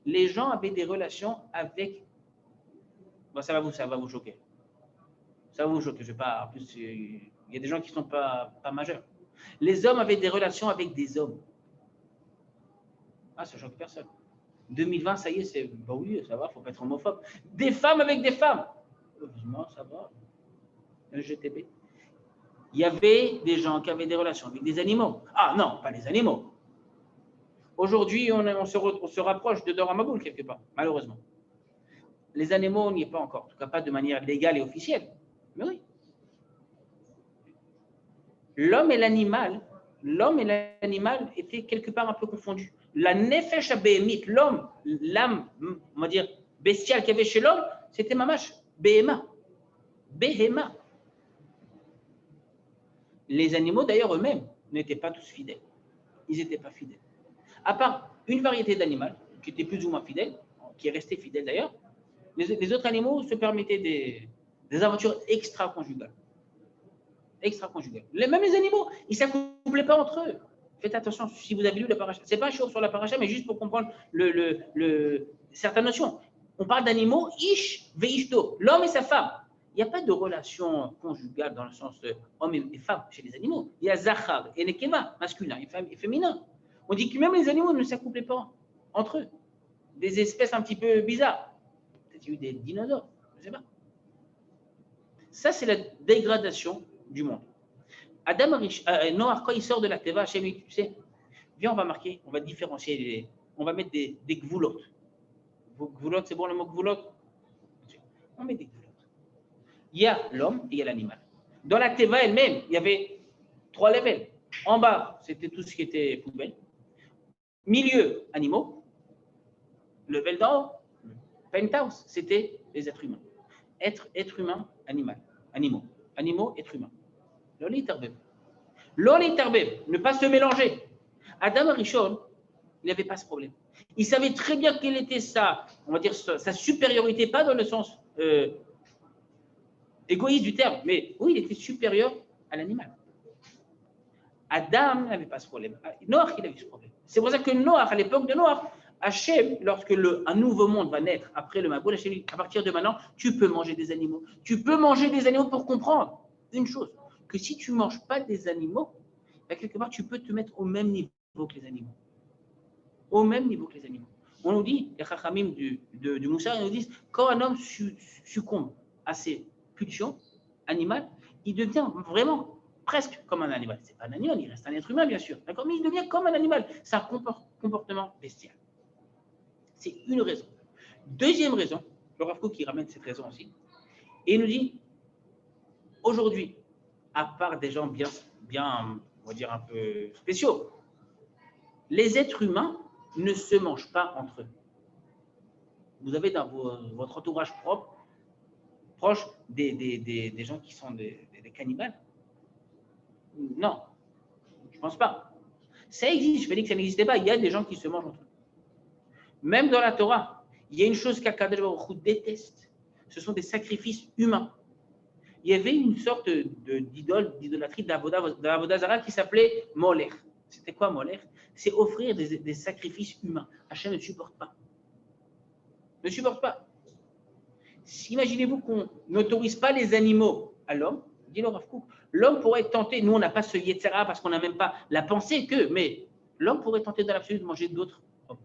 les gens avaient des relations avec... Bon, ça va vous choquer. Ça va vous choquer. Je vais pas... En plus, il y a des gens qui ne sont pas majeurs. Les hommes avaient des relations avec des hommes. Ah, ça choque personne. 2020, ça y est, c'est... Bah oui, ça va, il ne faut pas être homophobe. Des femmes avec des femmes. Heureusement, ça va. LGTB. Il y avait des gens qui avaient des relations avec des animaux. Ah non, pas les animaux. Aujourd'hui, on se rapproche de Dora Maboul quelque part, malheureusement. Les animaux, on n'y est pas encore, en tout cas pas de manière légale et officielle. Mais oui. L'homme et l'animal étaient quelque part un peu confondus. La nefesh abémite, l'homme, l'âme, on va dire, bestiale qu'il y avait chez l'homme, c'était mamash, béhéma. Béhéma. Les animaux, d'ailleurs, eux-mêmes, n'étaient pas tous fidèles. Ils n'étaient pas fidèles. À part une variété d'animaux qui étaient plus ou moins fidèles, qui est resté fidèle d'ailleurs, les autres animaux se permettaient des aventures extra-conjugales. Extra-conjugales. Même les animaux, ils ne s'accouplaient pas entre eux. Faites attention, si vous avez lu la paracha. Ce n'est pas chaud sur la paracha, mais juste pour comprendre certaines notions. On parle d'animaux, ish veishto, l'homme et sa femme. Il n'y a pas de relation conjugale dans le sens homme et femme chez les animaux. Il y a zachar et nekeva, masculin et féminin. On dit que même les animaux ne s'accouplaient pas entre eux. Des espèces un petit peu bizarres. Peut-être qu'il y a eu des dinosaures, je ne sais pas. Ça, c'est la dégradation du monde. Noah, quand il sort de la Teva, Hachem, tu sais, viens, on va marquer, on va différencier, on va mettre des gvulot. Gvulot, c'est bon le mot gvulot? On met des gvulot. Il y a l'homme et il y a l'animal. Dans la Teva elle-même, il y avait 3 levels. En bas, c'était tout ce qui était poubelle. Milieu, animaux. Level d'en haut, penthouse, c'était les êtres humains. Être humain, animal. Animaux, être humain. L'oli tarbeb. Ne pas se mélanger. Adam Rishon, il n'avait pas ce problème. Il savait très bien quelle était on va dire, sa supériorité, pas dans le sens égoïste du terme, mais oui, il était supérieur à l'animal. Adam n'avait pas ce problème. Noach, il avait ce problème. C'est pour ça que Noach, à l'époque de Noach, Hachem, lorsque un nouveau monde va naître après le Maboul, Hachem dit, à partir de maintenant, tu peux manger des animaux. Tu peux manger des animaux pour comprendre une chose, que si tu ne manges pas des animaux, ben quelque part, tu peux te mettre au même niveau que les animaux. Au même niveau que les animaux. On nous dit, les Chachamim du Moussar, ils nous disent, quand un homme succombe à ses pulsions animales, il devient vraiment presque comme un animal. Ce n'est pas un animal, il reste un être humain, bien sûr. D'accord, mais il devient comme un animal. C'est un comportement bestial. C'est une raison. Deuxième raison, le Rav Kook qui ramène cette raison aussi, et il nous dit, aujourd'hui, à part des gens bien, on va dire un peu spéciaux, les êtres humains ne se mangent pas entre eux. Vous avez dans votre entourage proche des gens qui sont des cannibales? Non, je ne pense pas. Ça existe, je ne vais dire que ça n'existait pas. Il y a des gens qui se mangent entre eux. Même dans la Torah, il y a une chose qu'Akadosh Baruch Hu déteste. Ce sont des sacrifices humains. il y avait une sorte d'idolâtrie d'Avodah Zara qui s'appelait Molech. C'était quoi Molech? C'est offrir des sacrifices humains. Hachem ne supporte pas. Ne supporte pas. Imaginez-vous qu'on n'autorise pas les animaux à l'homme, dit le Rav Kook. L'homme pourrait être tenté, nous on n'a pas ce Yetzera parce qu'on n'a même pas la pensée que, mais l'homme pourrait tenter dans l'absolu de manger d'autres hommes.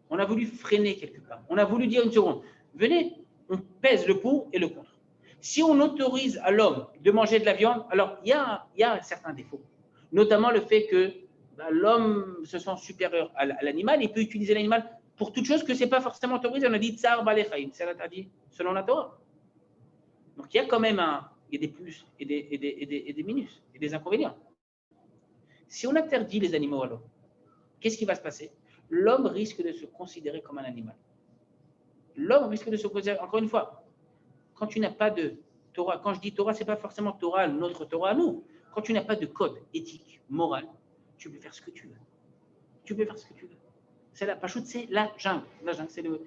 On a voulu freiner quelque part. On a voulu dire une seconde, venez, on pèse le pour et le contre. Si on autorise à l'homme de manger de la viande, alors il y a certains défauts. Notamment le fait que l'homme se sent supérieur à l'animal, il peut utiliser l'animal pour toute chose que ce n'est pas forcément autorisé. On a dit tsar balechaim, c'est interdit selon la Torah. Donc il y a quand même des plus et des minus et des inconvénients. Si on interdit les animaux à l'homme, qu'est-ce qui va se passer? L'homme risque de se considérer comme un animal. L'homme risque de se considérer, encore une fois, quand tu n'as pas de Torah, quand je dis Torah, ce n'est pas forcément Torah, notre Torah à nous. Quand tu n'as pas de code éthique, moral, tu peux faire ce que tu veux. Tu peux faire ce que tu veux. C'est la pachoute, c'est la jungle. La jungle, c'est le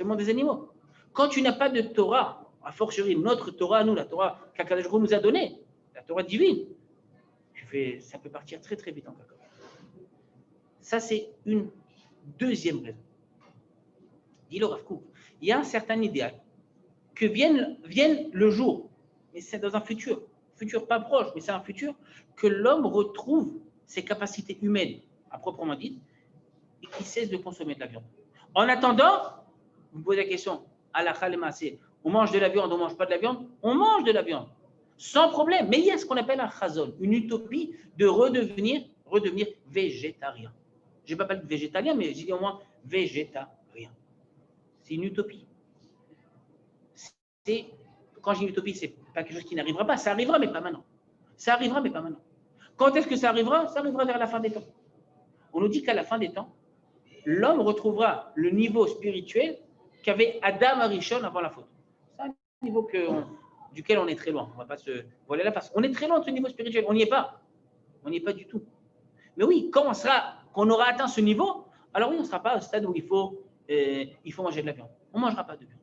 monde des animaux. Quand tu n'as pas de Torah, a fortiori notre Torah, nous, la Torah qu'Akadosh Baruch Hu nous a donnée, la Torah divine, ça peut partir très très vite en cacahuète. Ça, c'est une deuxième raison. Dit le Rav Kook, il y a un certain idéal que vienne le jour, mais c'est dans un futur pas proche, mais c'est un futur, que l'homme retrouve ses capacités humaines, à proprement dit, et qu'il cesse de consommer de la viande. En attendant, vous me posez la question, on mange de la viande, on ne mange pas de la viande? On mange de la viande, sans problème. Mais il y a ce qu'on appelle un chazon, une utopie de redevenir végétarien. Je n'ai pas parlé de végétalien, mais j'ai dit au moins végétarien. C'est une utopie. Quand j'ai une utopie, ce n'est pas quelque chose qui n'arrivera pas. Ça arrivera, mais pas maintenant. Ça arrivera, mais pas maintenant. Quand est-ce que ça arrivera? Ça arrivera vers la fin des temps. On nous dit qu'à la fin des temps, l'homme retrouvera le niveau spirituel qu'avait Adam Arishon avant la faute. C'est un niveau duquel on est très loin. On ne va pas se voiler la face. On est très loin de ce niveau spirituel. On n'y est pas. On n'y est pas du tout. Mais oui, quand on aura atteint ce niveau, alors oui, on ne sera pas au stade où il faut manger de la viande. On ne mangera pas de viande.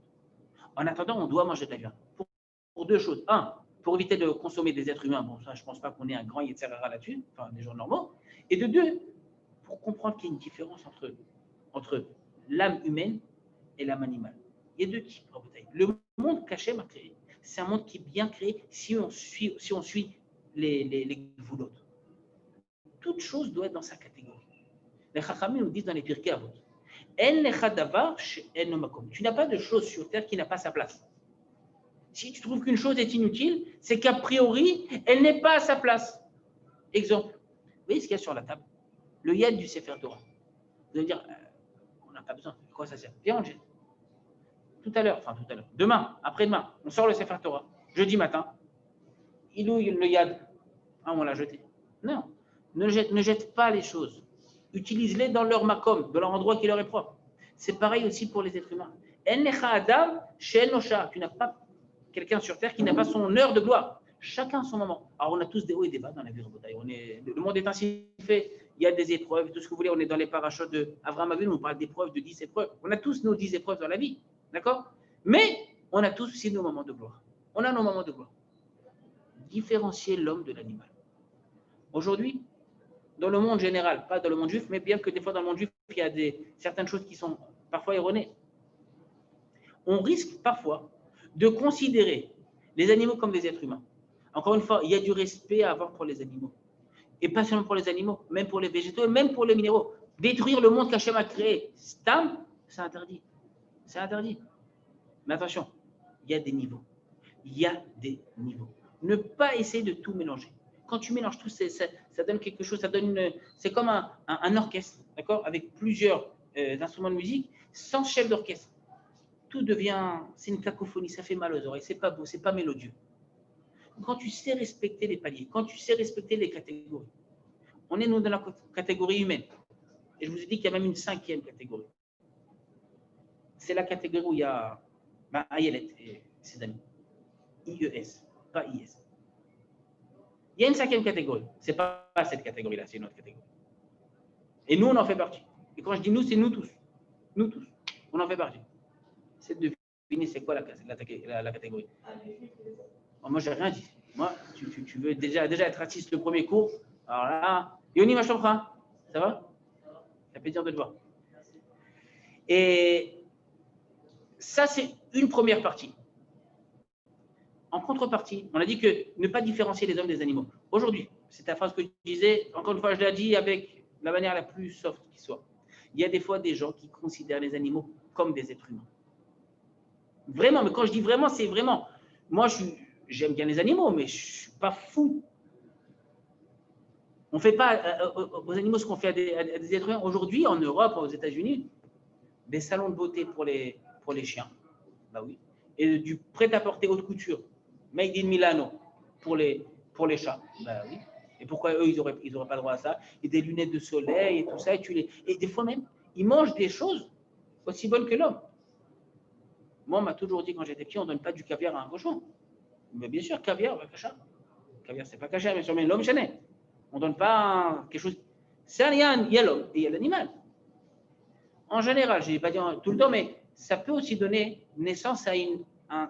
En attendant, on doit manger de la viande. Pour deux choses. Un, pour éviter de consommer des êtres humains. Bon, ça, je ne pense pas qu'on ait un grand Yetzirah là-dessus, enfin, des gens normaux. Et de deux, pour comprendre qu'il y a une différence entre l'âme humaine et l'âme animale. Il y a deux types. Le monde qu'Hachem a créé, c'est un monde qui est bien créé si on suit les gvoulotes. Toute chose doit être dans sa catégorie. Les Chachamim nous disent dans les Pirkei Avot, tu n'as pas de chose sur terre qui n'a pas sa place. Si tu trouves qu'une chose est inutile, c'est qu'a priori, elle n'est pas à sa place. Exemple, vous voyez ce qu'il y a sur la table? Le yad du Sefer Torah. Vous allez dire, on n'a pas besoin. À quoi ça sert? Viens, on le jette. Tout à l'heure, demain, après-demain, on sort le Sefer Torah. Jeudi matin, il où le yad? On l'a jeté. Non, ne jette pas les choses. Utilise-les dans leur makom, dans leur endroit qui leur est propre. C'est pareil aussi pour les êtres humains. Tu n'as pas quelqu'un sur terre qui n'a pas son heure de gloire. Chacun son moment. Alors on a tous des hauts et des bas dans la vie. Le monde est ainsi fait. Il y a des épreuves, tout ce que vous voulez. On est dans les parachutes d'Avraham Avinu, on parle d'épreuves, de 10 épreuves. On a tous nos 10 épreuves dans la vie. D'accord? Mais on a tous aussi nos moments de gloire. On a nos moments de gloire. Différencier l'homme de l'animal. Aujourd'hui, dans le monde général, pas dans le monde juif, mais bien que des fois dans le monde juif, il y a certaines choses qui sont parfois erronées. On risque parfois de considérer les animaux comme des êtres humains. Encore une fois, il y a du respect à avoir pour les animaux. Et pas seulement pour les animaux, même pour les végétaux, même pour les minéraux. Détruire le monde qu'Hachem a créé, Stam, c'est interdit. C'est interdit. Mais attention, il y a des niveaux. Il y a des niveaux. Ne pas essayer de tout mélanger. Quand tu mélanges tout, ça donne quelque chose, c'est comme un orchestre, d'accord, avec plusieurs instruments de musique, sans chef d'orchestre. Tout devient, c'est une cacophonie, ça fait mal aux oreilles, c'est pas beau, c'est pas mélodieux. Quand tu sais respecter les paliers, quand tu sais respecter les catégories, on est nous dans la catégorie humaine. Et je vous ai dit qu'il y a même une 5e catégorie. C'est la catégorie où il y a Ayelet et ses amis. IES, pas IS. Il y a une 5e catégorie. Ce n'est pas cette catégorie-là, c'est une autre catégorie. Et nous, on en fait partie. Et quand je dis nous, c'est nous tous. Nous tous. On en fait partie. C'est de Fini, c'est quoi la catégorie? Ah, les juifs, les autres. Moi, j'ai rien dit. Moi, tu veux déjà être raciste le premier cours. Alors là, Yoni, je t'en prends. Ça va? Ça fait plaisir de te voir. Et ça, c'est une première partie. En contrepartie, on a dit que ne pas différencier les hommes des animaux. Aujourd'hui, c'est la phrase que je disais, encore une fois, je l'ai dit avec la manière la plus soft qui soit. Il y a des fois des gens qui considèrent les animaux comme des êtres humains. Vraiment, mais quand je dis vraiment, c'est vraiment. Moi, j'aime bien les animaux, mais je ne suis pas fou. On ne fait pas aux animaux ce qu'on fait à des êtres humains. Aujourd'hui, en Europe, aux États-Unis, des salons de beauté pour les chiens. Bah oui. Et du prêt-à-porter haute couture, made in Milano, pour les chats. Bah oui. Et pourquoi eux, ils n'auraient pas le droit à ça? Et des lunettes de soleil et tout ça. Et des fois même, ils mangent des choses aussi bonnes que l'homme. Moi, on m'a toujours dit quand j'étais petit, on ne donne pas du caviar à un cochon. Mais bien sûr, caviar, cacha. Caviar, c'est pas cacha, bien sûr, mais l'homme, j'en ai. On ne donne pas quelque chose. Ça, il y a l'homme et il y a l'animal. En général, je n'ai pas dit tout le temps, mais ça peut aussi donner naissance à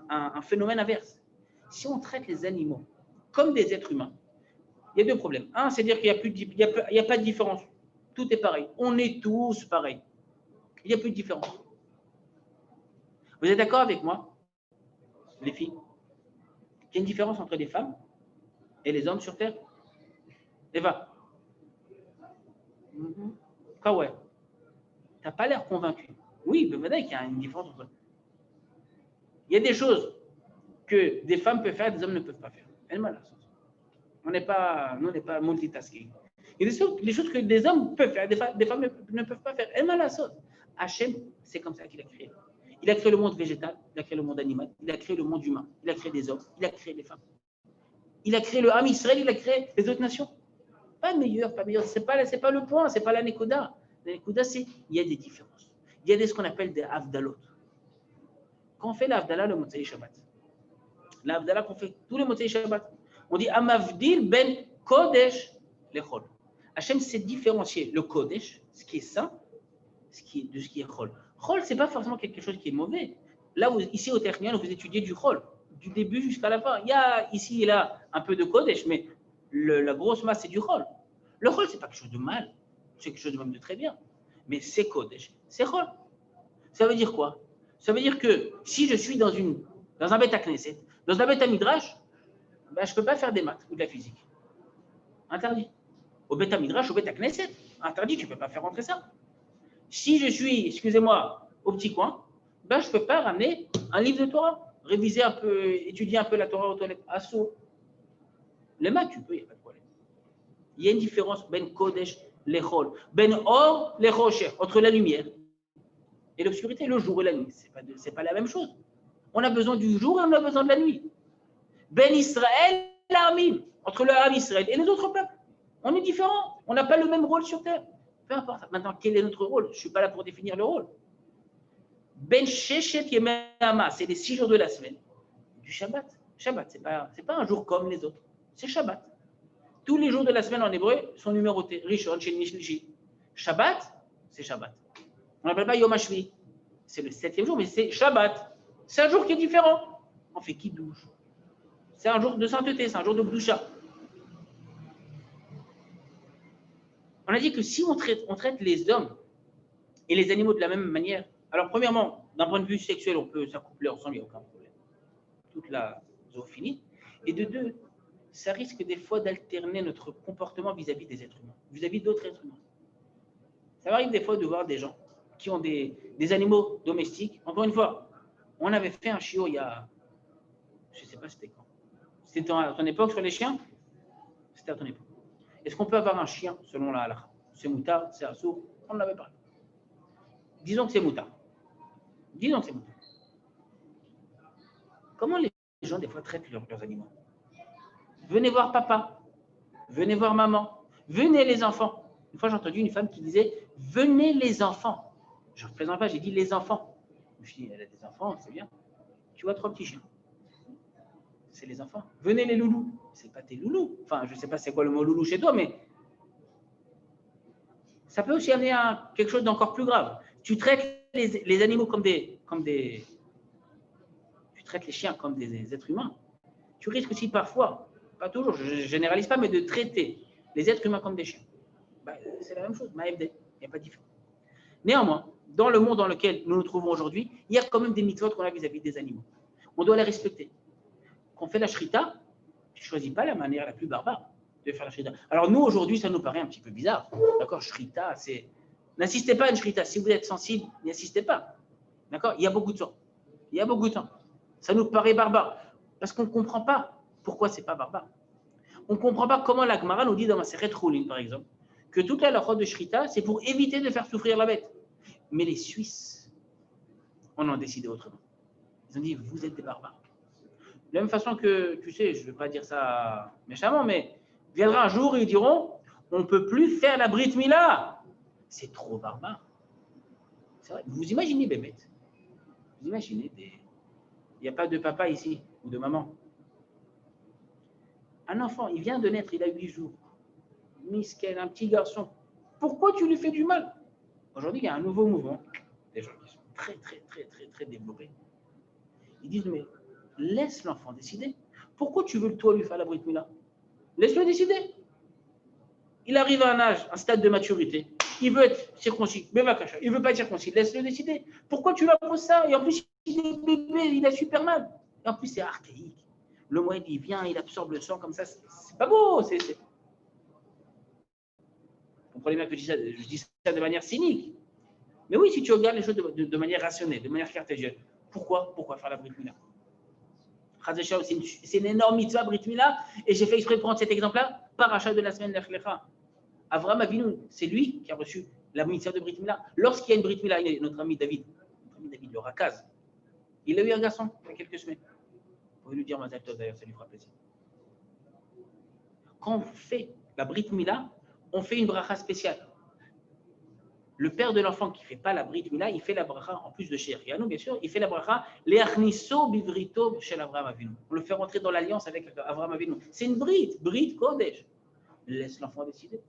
un phénomène inverse. Si on traite les animaux comme des êtres humains, il y a deux problèmes. Un, c'est-à-dire qu'il n'y a pas de différence. Tout est pareil. On est tous pareils. Il n'y a plus de différence. Vous êtes d'accord avec moi, les filles, qu'il y a une différence entre les femmes et les hommes sur Terre? Eva? Quoi, ouais. Tu n'as pas l'air convaincu. Oui, mais maintenant, il y a une différence entre. Il y a des choses que des femmes peuvent faire, des hommes ne peuvent pas faire. On n'est pas multitasking. Il y a des choses que des hommes peuvent faire, des femmes ne peuvent pas faire. Hachem, c'est comme ça qu'il a créé. Il a créé le monde végétal, il a créé le monde animal, il a créé le monde humain, il a créé des hommes, il a créé les femmes. Il a créé le Ham Israël, il a créé les autres nations. Pas meilleur, c'est pas le point, c'est pas la Nekoda. La Nekoda, c'est il y a des différences. Il y a ce qu'on appelle des Havdalot. Quand on fait l'Havdalah le Motzei Shabbat, l'Havdalah qu'on fait tous les Motzei Shabbat, on dit Amavdil ben Kodesh lechol. Hachem s'est différencié le Kodesh, ce qui est saint, de ce qui est Chol. Chol, ce n'est pas forcément quelque chose qui est mauvais. Là, ici au Technion, vous étudiez du Chol, du début jusqu'à la fin. Il y a ici et là un peu de Kodesh, mais la grosse masse, c'est du Chol. Le Chol, ce n'est pas quelque chose de mal, c'est quelque chose de même de très bien. Mais c'est Kodesh, c'est Chol. Ça veut dire quoi? Ça veut dire que si je suis dans un Beth Knesset, dans un Beth Midrash, ben, je ne peux pas faire des maths ou de la physique. Interdit. Au Beth Midrash, au Beth Knesset, interdit, tu ne peux pas faire rentrer ça. Si je suis, excusez-moi, au petit coin, ben, je ne peux pas ramener un livre de Torah, réviser un peu, étudier un peu la Torah aux toilettes. Assaut. Les maths, tu peux, il n'y a pas de problème. Il y a une différence, ben Kodesh, lechol, ben or, lechosher, entre la lumière et l'obscurité, le jour et la nuit. Ce n'est pas la même chose. On a besoin du jour et on a besoin de la nuit. Ben Israël, l'armim, entre le Ham Israël et les autres peuples. On est différents. On n'a pas le même rôle sur Terre. Peu importe. Maintenant, quel est notre rôle? Je ne suis pas là pour définir le rôle. Ben Sheshet Yemama, c'est les 6 jours de la semaine. Du Shabbat. Shabbat, ce n'est pas un jour comme les autres. C'est Shabbat. Tous les jours de la semaine en hébreu sont numérotés. Rishon, Sheni, Shlishi. Shabbat, c'est Shabbat. On n'appelle pas Yom HaShvi. C'est le 7e jour, mais c'est Shabbat. C'est un jour qui est différent. On fait Kiddush. C'est un jour de sainteté, c'est un jour de Bdusha. On a dit que si on traite les hommes et les animaux de la même manière, alors premièrement, d'un point de vue sexuel, on peut s'accoupler ensemble, il n'y a aucun problème. Toute la zoophilie. Et de deux, ça risque des fois d'alterner notre comportement vis-à-vis des êtres humains, vis-à-vis d'autres êtres humains. Ça m'arrive des fois de voir des gens qui ont des animaux domestiques. Encore une fois, on avait fait un chiot il y a, je ne sais pas c'était quand. C'était à ton époque sur les chiens? C'était à ton époque. Est-ce qu'on peut avoir un chien selon la halakha? C'est moutard, c'est assour, on en avait parlé. Disons que c'est moutard. Disons que c'est moutard. Comment les gens des fois traitent leurs animaux? Venez voir papa, venez voir maman, venez les enfants. Une fois j'ai entendu une femme qui disait venez les enfants. Je ne représente pas, j'ai dit les enfants. Je me suis dit elle a des enfants, c'est bien. Tu vois 3 petits chiens. C'est les enfants. Venez les loulous. C'est pas tes loulous. Enfin, je ne sais pas c'est quoi le mot loulou chez toi, mais ça peut aussi amener à quelque chose d'encore plus grave. Tu traites les animaux comme des traites les chiens comme des êtres humains, tu risques aussi parfois, pas toujours, je ne généralise pas, mais de traiter les êtres humains comme des chiens. C'est la même chose, Maïbdé, il n'y a pas de différence. Néanmoins, dans le monde dans lequel nous nous trouvons aujourd'hui, il y a quand même des mitzvot qu'on a vis-à-vis des animaux. On doit les respecter. Quand on fait la shrita, tu ne choisis pas la manière la plus barbare de faire la shrita. Alors nous, aujourd'hui, ça nous paraît un petit peu bizarre. D'accord, shrita, c'est... N'insistez pas à une shrita. Si vous êtes sensible, n'insistez pas. D'accord, il y a beaucoup de temps. Il y a beaucoup de temps. Ça nous paraît barbare. Parce qu'on ne comprend pas pourquoi ce n'est pas barbare. On ne comprend pas comment la Gemara nous dit dans ma Masechet Choulin, par exemple, que toute la halakha de shrita, c'est pour éviter de faire souffrir la bête. Mais les Suisses, on en a décidé autrement. Ils ont dit, vous êtes des barbares. De la même façon que, tu sais, je ne veux pas dire ça méchamment, mais viendra un jour où ils diront, on ne peut plus faire la Brit Mila. C'est trop barbare. C'est vrai. Vous imaginez des bêtes. Vous imaginez des... Il n'y a pas de papa ici, ou de maman. Un enfant, il vient de naître, il a 8 jours. Miskel, un petit garçon. Pourquoi tu lui fais du mal? Aujourd'hui, il y a un nouveau mouvement. Des gens qui sont très développés. Ils disent, mais laisse l'enfant décider. Pourquoi tu veux, toi, lui faire la Brit Mila? Laisse-le décider. Il arrive à un âge, un stade de maturité. Il veut être circoncis. Mais va cacher. Il ne veut pas être circoncis. Laisse-le décider. Pourquoi tu lui ça? Et en plus, il est bébé, il a super mal. Et en plus, c'est archaïque. Le moine, il vient, il absorbe le sang comme ça. C'est pas beau. Vous comprenez bien que je dis ça de manière cynique. Mais oui, si tu regardes les choses de manière rationnelle, de manière cartésienne, pourquoi faire la Brit Mila? C'est une énorme mitzvah Brit Mila, et j'ai fait exprès de prendre cet exemple-là, paracha de la semaine Lech Lecha. Avraham Avinu, c'est lui qui a reçu la mitzvah de Brit Mila. Lorsqu'il y a une Brit Mila, notre ami David, le Rakaz, il a eu un garçon il y a quelques semaines. Vous pouvez lui dire Mazal Tov d'ailleurs, ça lui fera plaisir. Quand on fait la Brit Mila, on fait une bracha spéciale. Le père de l'enfant qui ne fait pas la Brit Mila, il fait la bracha, en plus de chez Rianou, bien sûr, il fait la bracha, Leachniso bivrito chez Avraham Avinu. On le fait rentrer dans l'alliance avec Avraham Avinu. C'est une Brit Kodesh. Laisse l'enfant décider.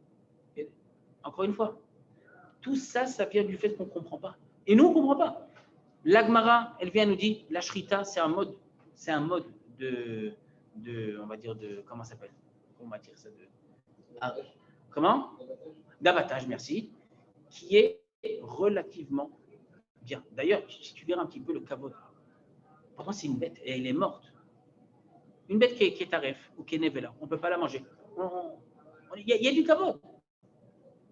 Et encore une fois, tout ça, ça vient du fait qu'on ne comprend pas. Et nous, on ne comprend pas. L'Agmara, elle vient nous dire, la Shrita, c'est un mode de on va dire, comment ça s'appelle? On va dire ça comment? D'abattage, merci. Qui est relativement bien. D'ailleurs, si tu verras un petit peu le kavod, pourtant c'est une bête et elle est morte. Une bête qui est taref ou qui est nevela, on ne peut pas la manger. Il y a du kavod.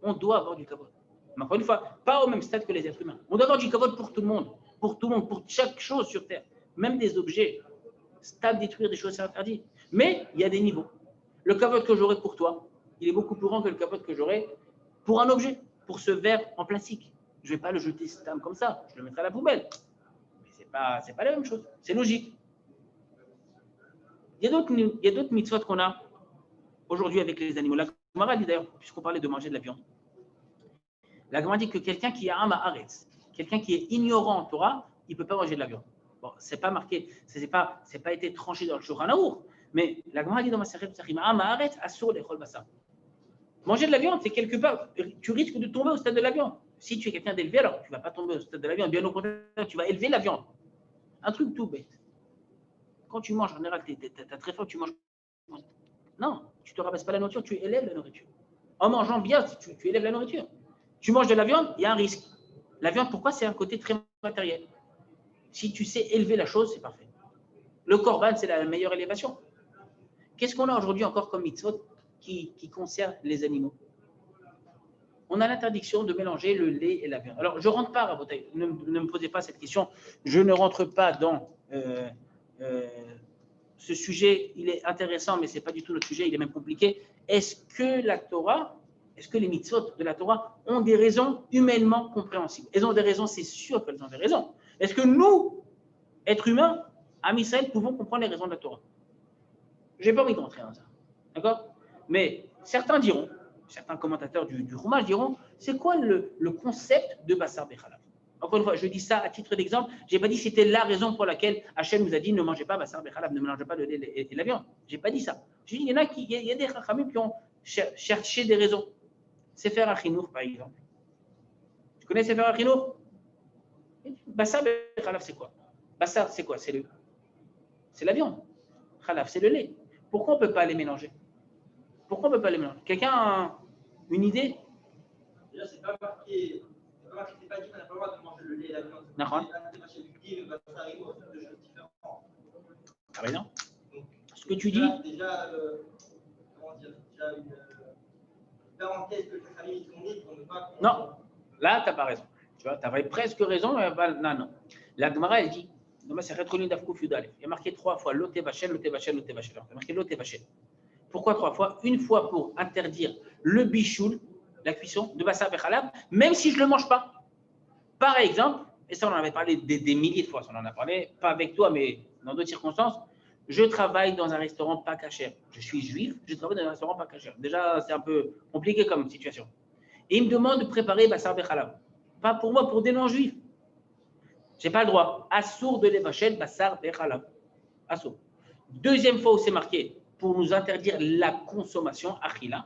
On doit avoir du kavod. Mais encore une fois, pas au même stade que les êtres humains. On doit avoir du kavod pour tout le monde, pour chaque chose sur Terre, même des objets. Stable, détruire des choses, c'est interdit. Mais il y a des niveaux. Le kavod que j'aurai pour toi, il est beaucoup plus grand que le kavod que j'aurai pour un objet. Pour ce verre en plastique. Je ne vais pas le jeter stam comme ça, je le mettrai à la poubelle. Mais ce n'est pas la même chose, c'est logique. Il y a d'autres mitzvot qu'on a aujourd'hui avec les animaux. La Gemara dit d'ailleurs, puisqu'on parlait de manger de la viande, la Gemara dit que quelqu'un qui a un ma'aretz, quelqu'un qui est ignorant en Torah, il ne peut pas manger de la viande. Bon, ce n'est pas marqué, ce n'est pas été tranché dans le Shulchan Aruch, mais la Gemara dit dans ma Masechet Psachim, un ma'aretz asur lechol basar. Manger de la viande, c'est quelque part, tu risques de tomber au stade de la viande. Si tu es quelqu'un d'élevé, alors tu ne vas pas tomber au stade de la viande. Bien au contraire, tu vas élever la viande. Un truc tout bête. Quand tu manges, en général, tu as très faim, tu manges. Non, tu ne te ramasses pas la nourriture, tu élèves la nourriture. En mangeant bien, tu élèves la nourriture. Tu manges de la viande, il y a un risque. La viande, pourquoi? C'est un côté très matériel. Si tu sais élever la chose, c'est parfait. Le korban, c'est la meilleure élévation. Qu'est-ce qu'on a aujourd'hui encore comme mitzvot qui concerne les animaux? On a l'interdiction de mélanger le lait et la viande. Alors, je ne rentre pas, Rabotai, ne me posez pas cette question, je ne rentre pas dans ce sujet, il est intéressant, mais ce n'est pas du tout notre sujet, il est même compliqué. Est-ce que les mitzvot de la Torah ont des raisons humainement compréhensibles? Elles ont des raisons, c'est sûr qu'elles ont des raisons. Est-ce que nous, êtres humains, à Israël, pouvons comprendre les raisons de la Torah? Je n'ai pas envie de rentrer dans ça. D'accord? Mais certains diront, certains commentateurs du Chumash diront, c'est quoi le concept de Bassar Bechalaf? Encore une fois, je dis ça à titre d'exemple. Je n'ai pas dit que c'était la raison pour laquelle Hachem nous a dit ne mangez pas Bassar Bechalaf, ne mélangez pas le lait et la viande. Je n'ai pas dit ça. J'ai dit, il y a des Chachamim qui ont cherché des raisons. Sefer HaChinuch, par exemple. Tu connais Sefer HaChinuch? Bassar Bechalaf, c'est quoi? Bassar, c'est quoi? C'est c'est la viande. Khalaf, c'est le lait. Pourquoi on ne peut pas les mélanger? Pourquoi on ne peut pas les mélanger? Quelqu'un a une idée? Déjà, c'est pas marqué, c'est pas dit qu'on n'a pas le droit de manger le lait et la viande. D'accord. C'est marqué du guide, le bazar, et autres, deux choses différentes. Ah ben non. Donc, Ce que tu dis, déjà, comment dire, déjà une parenthèse que les familles sont dites pour ne pas. non, là, tu n'as pas raison. Tu vois, tu avais presque raison, mais non, non. La Gemara, elle dit, c'est rétrolin d'Afkouf Yudalef. Il y a marqué 3 fois loté vachel, loté vachel, loté vachel. Il y a marqué loté vachel. Pourquoi 3 fois? Une fois pour interdire le bichoul, la cuisson de bassar bechalab, même si je ne le mange pas. Par exemple, et ça on en avait parlé des milliers de fois, on en a parlé, pas avec toi, mais dans d'autres circonstances, je travaille dans un restaurant pas cachère. Je suis juif, je travaille dans un restaurant pas cachère. Déjà, c'est un peu compliqué comme situation. Et il me demande de préparer bassar bechalab. Pas pour moi, pour des non-juifs. Je n'ai pas le droit. Assour de l'évachel, bassar bechalab. Assour. Deuxième fois où c'est marqué, pour nous interdire la consommation, achila.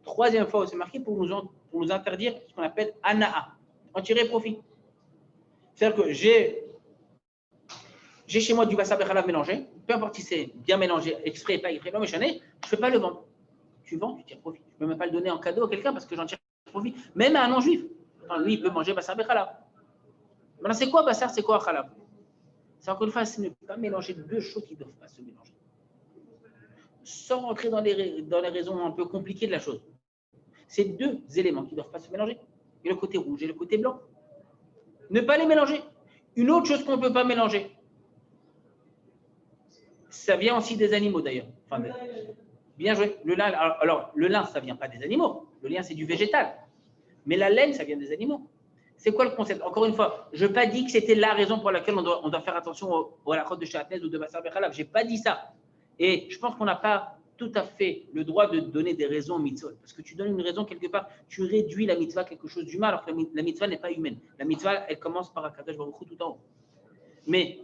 Troisième fois où c'est marqué, pour nous interdire ce qu'on appelle ana'a, en tirer profit. C'est-à-dire que j'ai chez moi du bassar bechalab mélangé, peu importe si c'est bien mélangé, exprès, pas exprès, non méchané, je ne peux pas le vendre. Tu vends, tu tires profit. Je ne peux même pas le donner en cadeau à quelqu'un parce que j'en tire profit. Même à un non-juif. Enfin, lui, il peut manger bassar bechalab. Maintenant, c'est quoi bassar, c'est quoi chalab? C'est encore une fois, c'est ne pas mélanger deux choses qui ne doivent pas se mélanger. Sans rentrer dans les raisons un peu compliquées de la chose. C'est deux éléments qui ne doivent pas se mélanger. Il y a le côté rouge et le côté blanc. Ne pas les mélanger. Une autre chose qu'on ne peut pas mélanger, ça vient aussi des animaux d'ailleurs. Enfin, bien joué. Le lin, alors, le lin, ça ne vient pas des animaux. Le lin, c'est du végétal. Mais la laine, ça vient des animaux. C'est quoi le concept? Encore une fois, je n'ai pas dit que c'était la raison pour laquelle on doit faire attention à la crotte de Shatnez ou de bassar bechalab. Je n'ai pas dit ça. Et je pense qu'on n'a pas tout à fait le droit de donner des raisons aux mitzvot. Parce que tu donnes une raison quelque part, tu réduis la mitzvah à quelque chose d'humain, alors que la mitzvah n'est pas humaine. La mitzvah, elle commence par Akadosh Baruch Hu tout en haut. Mais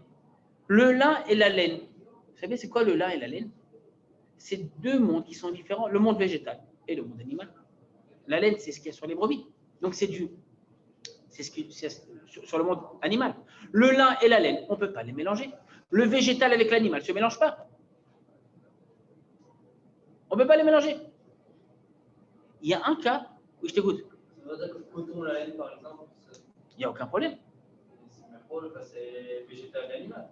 le lin et la laine, vous savez, c'est quoi le lin et la laine? C'est deux mondes qui sont différents, le monde végétal et le monde animal. La laine, c'est ce qu'il y a sur les brebis. Donc, c'est sur le monde animal. Le lin et la laine, on ne peut pas les mélanger. Le végétal avec l'animal ne se mélange pas. On ne peut pas les mélanger. Il y a un cas où je t'écoute. Ça veut dire que le coton, la laine, par exemple, Il n'y a aucun problème. c'est végétal et animal.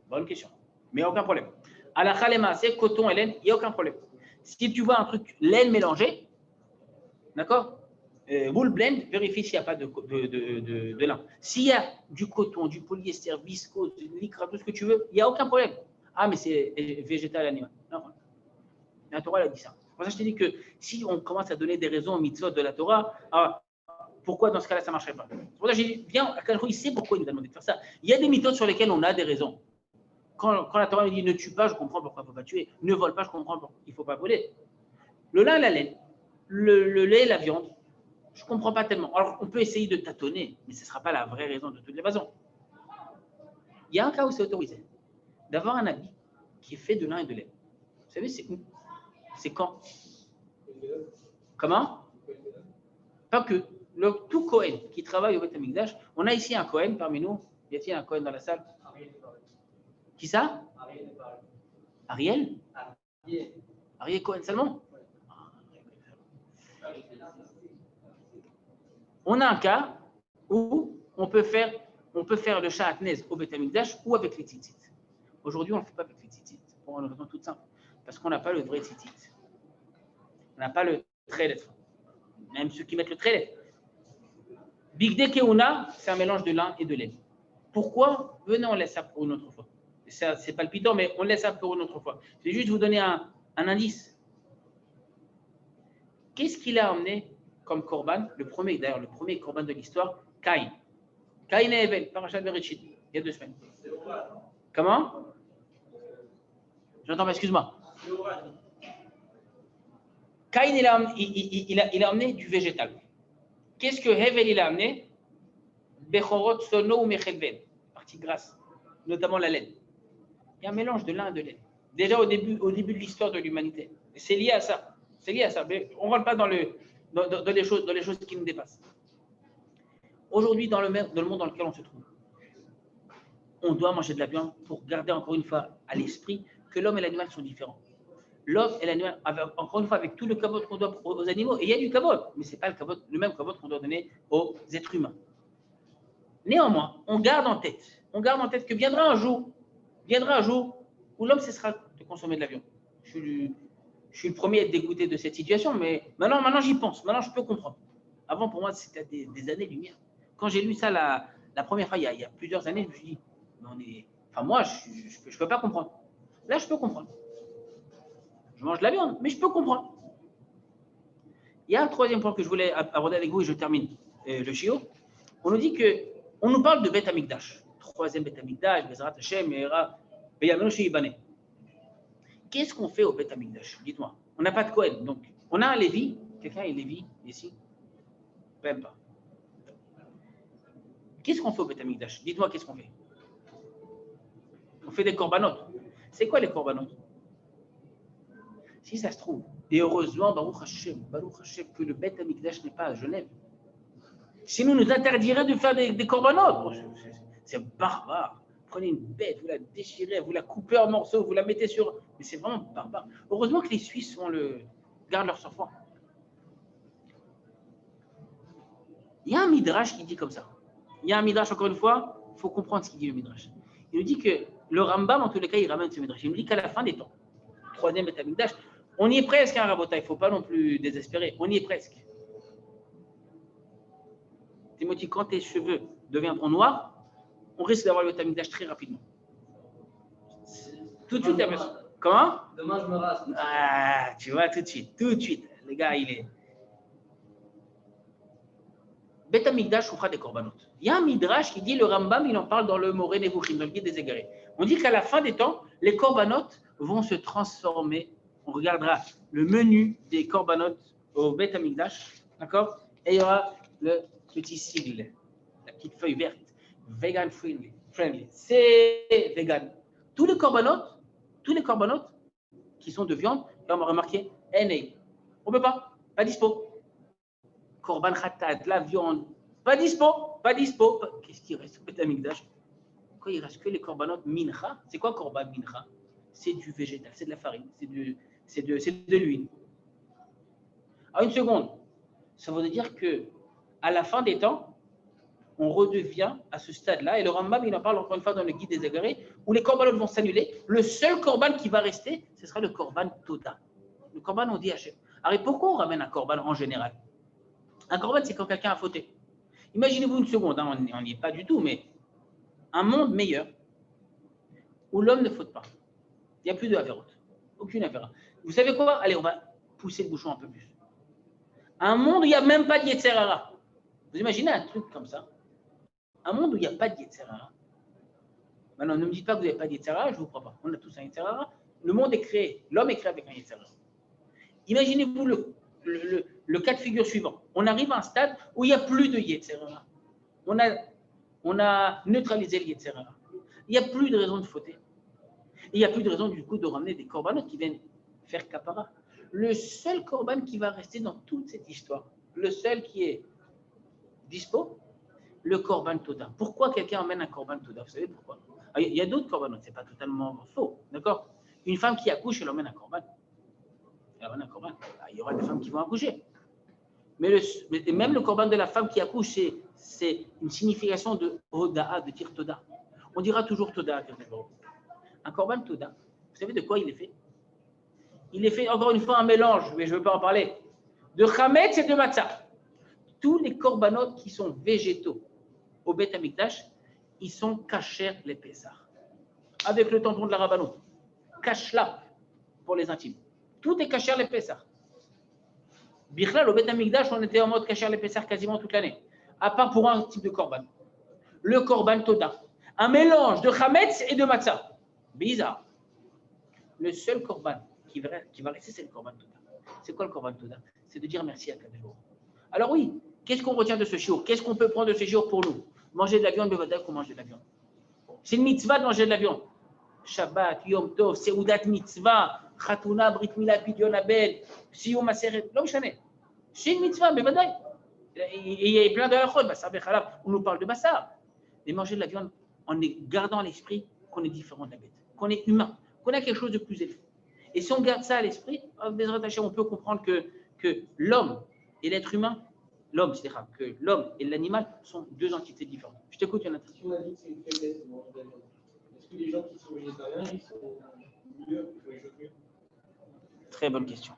Bonne question. Mais il n'y a aucun problème. À la khalema, c'est coton et laine, il n'y a aucun problème. Si tu vois un truc laine mélangée, d'accord, wool blend, vérifie s'il n'y a pas de lin. S'il y a du coton, du polyester, viscose, du lycra, tout ce que tu veux, il n'y a aucun problème. Ah, mais c'est végétal et animal. Non. La Torah elle a dit ça. C'est pour ça que je t'ai dit que si on commence à donner des raisons aux mitzvot de la Torah, pourquoi dans ce cas-là ça ne marcherait pas? C'est pour ça que j'ai dit, viens, il sait pourquoi il nous a demandé de faire ça. Il y a des méthodes sur lesquelles on a des raisons. Quand la Torah me dit ne tue pas, je comprends pourquoi il ne faut pas tuer. Ne vole pas, je comprends pourquoi il ne faut pas voler. Le lin, la laine, le lait, la viande, je ne comprends pas tellement. Alors on peut essayer de tâtonner, mais ce ne sera pas la vraie raison de toutes les façons. Il y a un cas où c'est autorisé d'avoir un habit qui est fait de lin et de laine. Vous savez, c'est où? C'est quand? Comment? Pas que. Tout Cohen qui travaille au Beth Amikdash, on a ici un Cohen parmi nous. Y a-t-il un Cohen dans la salle? Qui ça? Ariel? Ariel Cohen seulement? On a un cas où on peut faire le Shatnez au Beth Amikdash ou avec les tzitzit. Aujourd'hui, on ne le fait pas avec les tzitzit, pour une raison toute simple. Parce qu'on n'a pas le vrai tzitzit. On n'a pas le trelet. Même ceux qui mettent le trelet. Bigde Keuna, c'est un mélange de lin et de laine. Pourquoi? Venez, on laisse ça pour une autre fois. C'est palpitant, mais on laisse ça pour une autre fois. Je vais juste vous donner un indice. Qu'est-ce qu'il a amené comme korban? Le premier korban de l'histoire, Caïn. Caïn et Evel, Parashat Bereshit, il y a 2 semaines. Comment? J'entends pas, excuse-moi. Caïn, il a amené du végétal. Qu'est-ce que Hevel il a amené? Bechorot sono ou mechelvel, partie grasse, notamment la laine. Il y a un mélange de lin et de laine. Déjà au début de l'histoire de l'humanité. C'est lié à ça. Mais on ne rentre pas dans les choses qui nous dépassent. Aujourd'hui, dans le monde dans lequel on se trouve, on doit manger de la viande pour garder encore une fois à l'esprit que l'homme et l'animal sont différents. L'homme et l'animal, encore une fois, avec tout le kavod qu'on doit aux animaux, et il y a du kavod, mais ce n'est pas le même kavod qu'on doit donner aux êtres humains. Néanmoins, on garde en tête que viendra un jour où l'homme cessera de consommer de la viande. Je suis le premier à être dégoûté de cette situation, mais maintenant j'y pense, maintenant je peux comprendre. Avant, pour moi, c'était des années-lumière. Quand j'ai lu ça la première fois, il y a plusieurs années, je me suis dit, moi, je ne peux pas comprendre. Là, je peux comprendre. Je mange de la viande, mais je peux comprendre. Il y a un troisième point que je voulais aborder avec vous et je termine le shiur. On nous dit on nous parle de Beth Amikdash. Troisième Beth Amikdash, Bezrat Hashem, Meira, Beyamenu Sheibane. Qu'est-ce qu'on fait au Beth Amikdash? Dites-moi. On n'a pas de Kohen. Donc, on a un Lévi. Quelqu'un est Lévi ici? Même pas. Qu'est-ce qu'on fait au Beth Amikdash? Dites-moi, qu'est-ce qu'on fait? On fait des korbanot. C'est quoi les korbanot? Si ça se trouve, et heureusement, Baruch Hashem, que le Beth Amikdash n'est pas à Genève. Sinon, nous interdirait de faire des korbanot. C'est barbare. Prenez une bête, vous la déchirez, vous la coupez en morceaux, vous la mettez sur... Mais c'est vraiment barbare. Heureusement que les Suisses gardent leur sang-froid. Il y a un midrash qui dit comme ça. Il y a un midrash, encore une fois, il faut comprendre ce qu'il dit le midrash. Il nous dit que le Rambam, en tous les cas, il ramène ce midrash. Il nous dit qu'à la fin des temps, troisième Beth Amikdash, on y est presque, hein, Rabota, il ne faut pas non plus désespérer. On y est presque. Timothy, quand tes cheveux deviendront noirs, on risque d'avoir le Beth Amikdash très rapidement. Tout de suite, comment? Demain, je me rase. Ah, tu vois, tout de suite. Le gars, il est... Beth Amikdash, on fera des korbanot. Il y a un midrash qui dit, le Rambam, il en parle dans le Moré Nevuchim, dans le Guide des Égarés. On dit qu'à la fin des temps, les korbanot vont se transformer. On regardera le menu des korbanot au Beth Amikdash, d'accord? Et il y aura le petit sigle, la petite feuille verte, vegan friendly. C'est vegan. Tous les korbanot qui sont de viande, là on va remarquer, NA. On ne peut pas dispo. Korban khatat, la viande, pas dispo. Qu'est-ce qui reste au Beth Amikdash? Quoi, il reste que les korbanot mincha. C'est quoi korban mincha? C'est du végétal, c'est de la farine, c'est de l'huile. Alors, une seconde, ça veut dire que à la fin des temps, on redevient à ce stade-là, et le Rambam, il en parle encore une fois dans le Guide des Égarés, où les korbanot vont s'annuler. Le seul korban qui va rester, ce sera le korban toda. Le korban, on dit Hachem. Alors, et pourquoi on ramène un korban en général? Un korban, c'est quand quelqu'un a fauté. Imaginez-vous une seconde, hein, on n'y est pas du tout, mais un monde meilleur où l'homme ne faute pas. Il n'y a plus de avérote, aucune avéra. Vous savez quoi? Allez, on va pousser le bouchon un peu plus. Un monde où il n'y a même pas de Yetzer Hara. Vous imaginez un truc comme ça? Un monde où il n'y a pas de Yetzer Hara. Maintenant, ne me dites pas que vous n'avez pas de Yetzer Hara, je ne vous crois pas. On a tous un Yetzer Hara. Le monde est créé, l'homme est créé avec un Yetzer Hara. Imaginez-vous le cas de figure suivant. On arrive à un stade où il n'y a plus de Yetzer Hara. On a neutralisé le Yetzer Hara. Il n'y a plus de raison de fauter. Il n'y a plus de raison du coup de ramener des korbanot qui viennent faire kapara. Le seul korban qui va rester dans toute cette histoire, le seul qui est dispo, le korban toda. Pourquoi quelqu'un emmène un korban toda? Vous savez pourquoi? Il y a d'autres korbanot, ce n'est pas totalement faux, d'accord? Une femme qui accouche, elle emmène un korban. Elle emmène un korban. Il y aura des femmes qui vont accoucher. Mais même le korban de la femme qui accouche, c'est une signification de Hoda'a, de dire Toda. On dira toujours Toda. Un korban Toda, vous savez de quoi il est fait? Il est fait, encore une fois, un mélange, mais je ne veux pas en parler, de Chametz et de Matzah. Tous les korbanot qui sont végétaux au Beth Amikdash, ils sont kasher les Pessah. Avec le tampon de la Rabbanout. Kashla pour les intimes. Tout est kasher les Pessah. Bichlal, au Beth Amikdash, on était en mode kasher les Pessah quasiment toute l'année. À part pour un type de korban. Le korban Toda. Un mélange de Chametz et de Matzah. Bizarre. Le seul korban qui va rester, c'est le korban Toda. C'est quoi le korban Toda? C'est de dire merci à Kadosh Baruch Hu. Alors oui, qu'est-ce qu'on retient de ce shiur? Qu'est-ce qu'on peut prendre de ce shiur pour nous? Manger de la viande, bevadai qu'on mange de la viande. C'est une mitzvah de manger de la viande. Shabbat, Yom Tov, Seudat mitzvah, Khatuna, Brit Mila, Pidyon Abel, Siyum Aseret, l'homme chané. C'est une mitzvah, bevadai. Et il y a plein de halachot, Bassar Bechalab, on nous parle de Bassar. Mais manger de la viande, en gardant à l'esprit qu'on est différent de la bête, qu'on est humain, qu'on a quelque chose de plus élevé. Et si on garde ça à l'esprit, on peut comprendre que l'homme et l'être humain, que l'homme et l'animal sont deux entités différentes. Je t'écoute, Jonathan. Si on a dit que c'est une faiblesse, est-ce que les gens qui sont végétariens, ils sont mieux, ils jouent mieux? Très bonne question.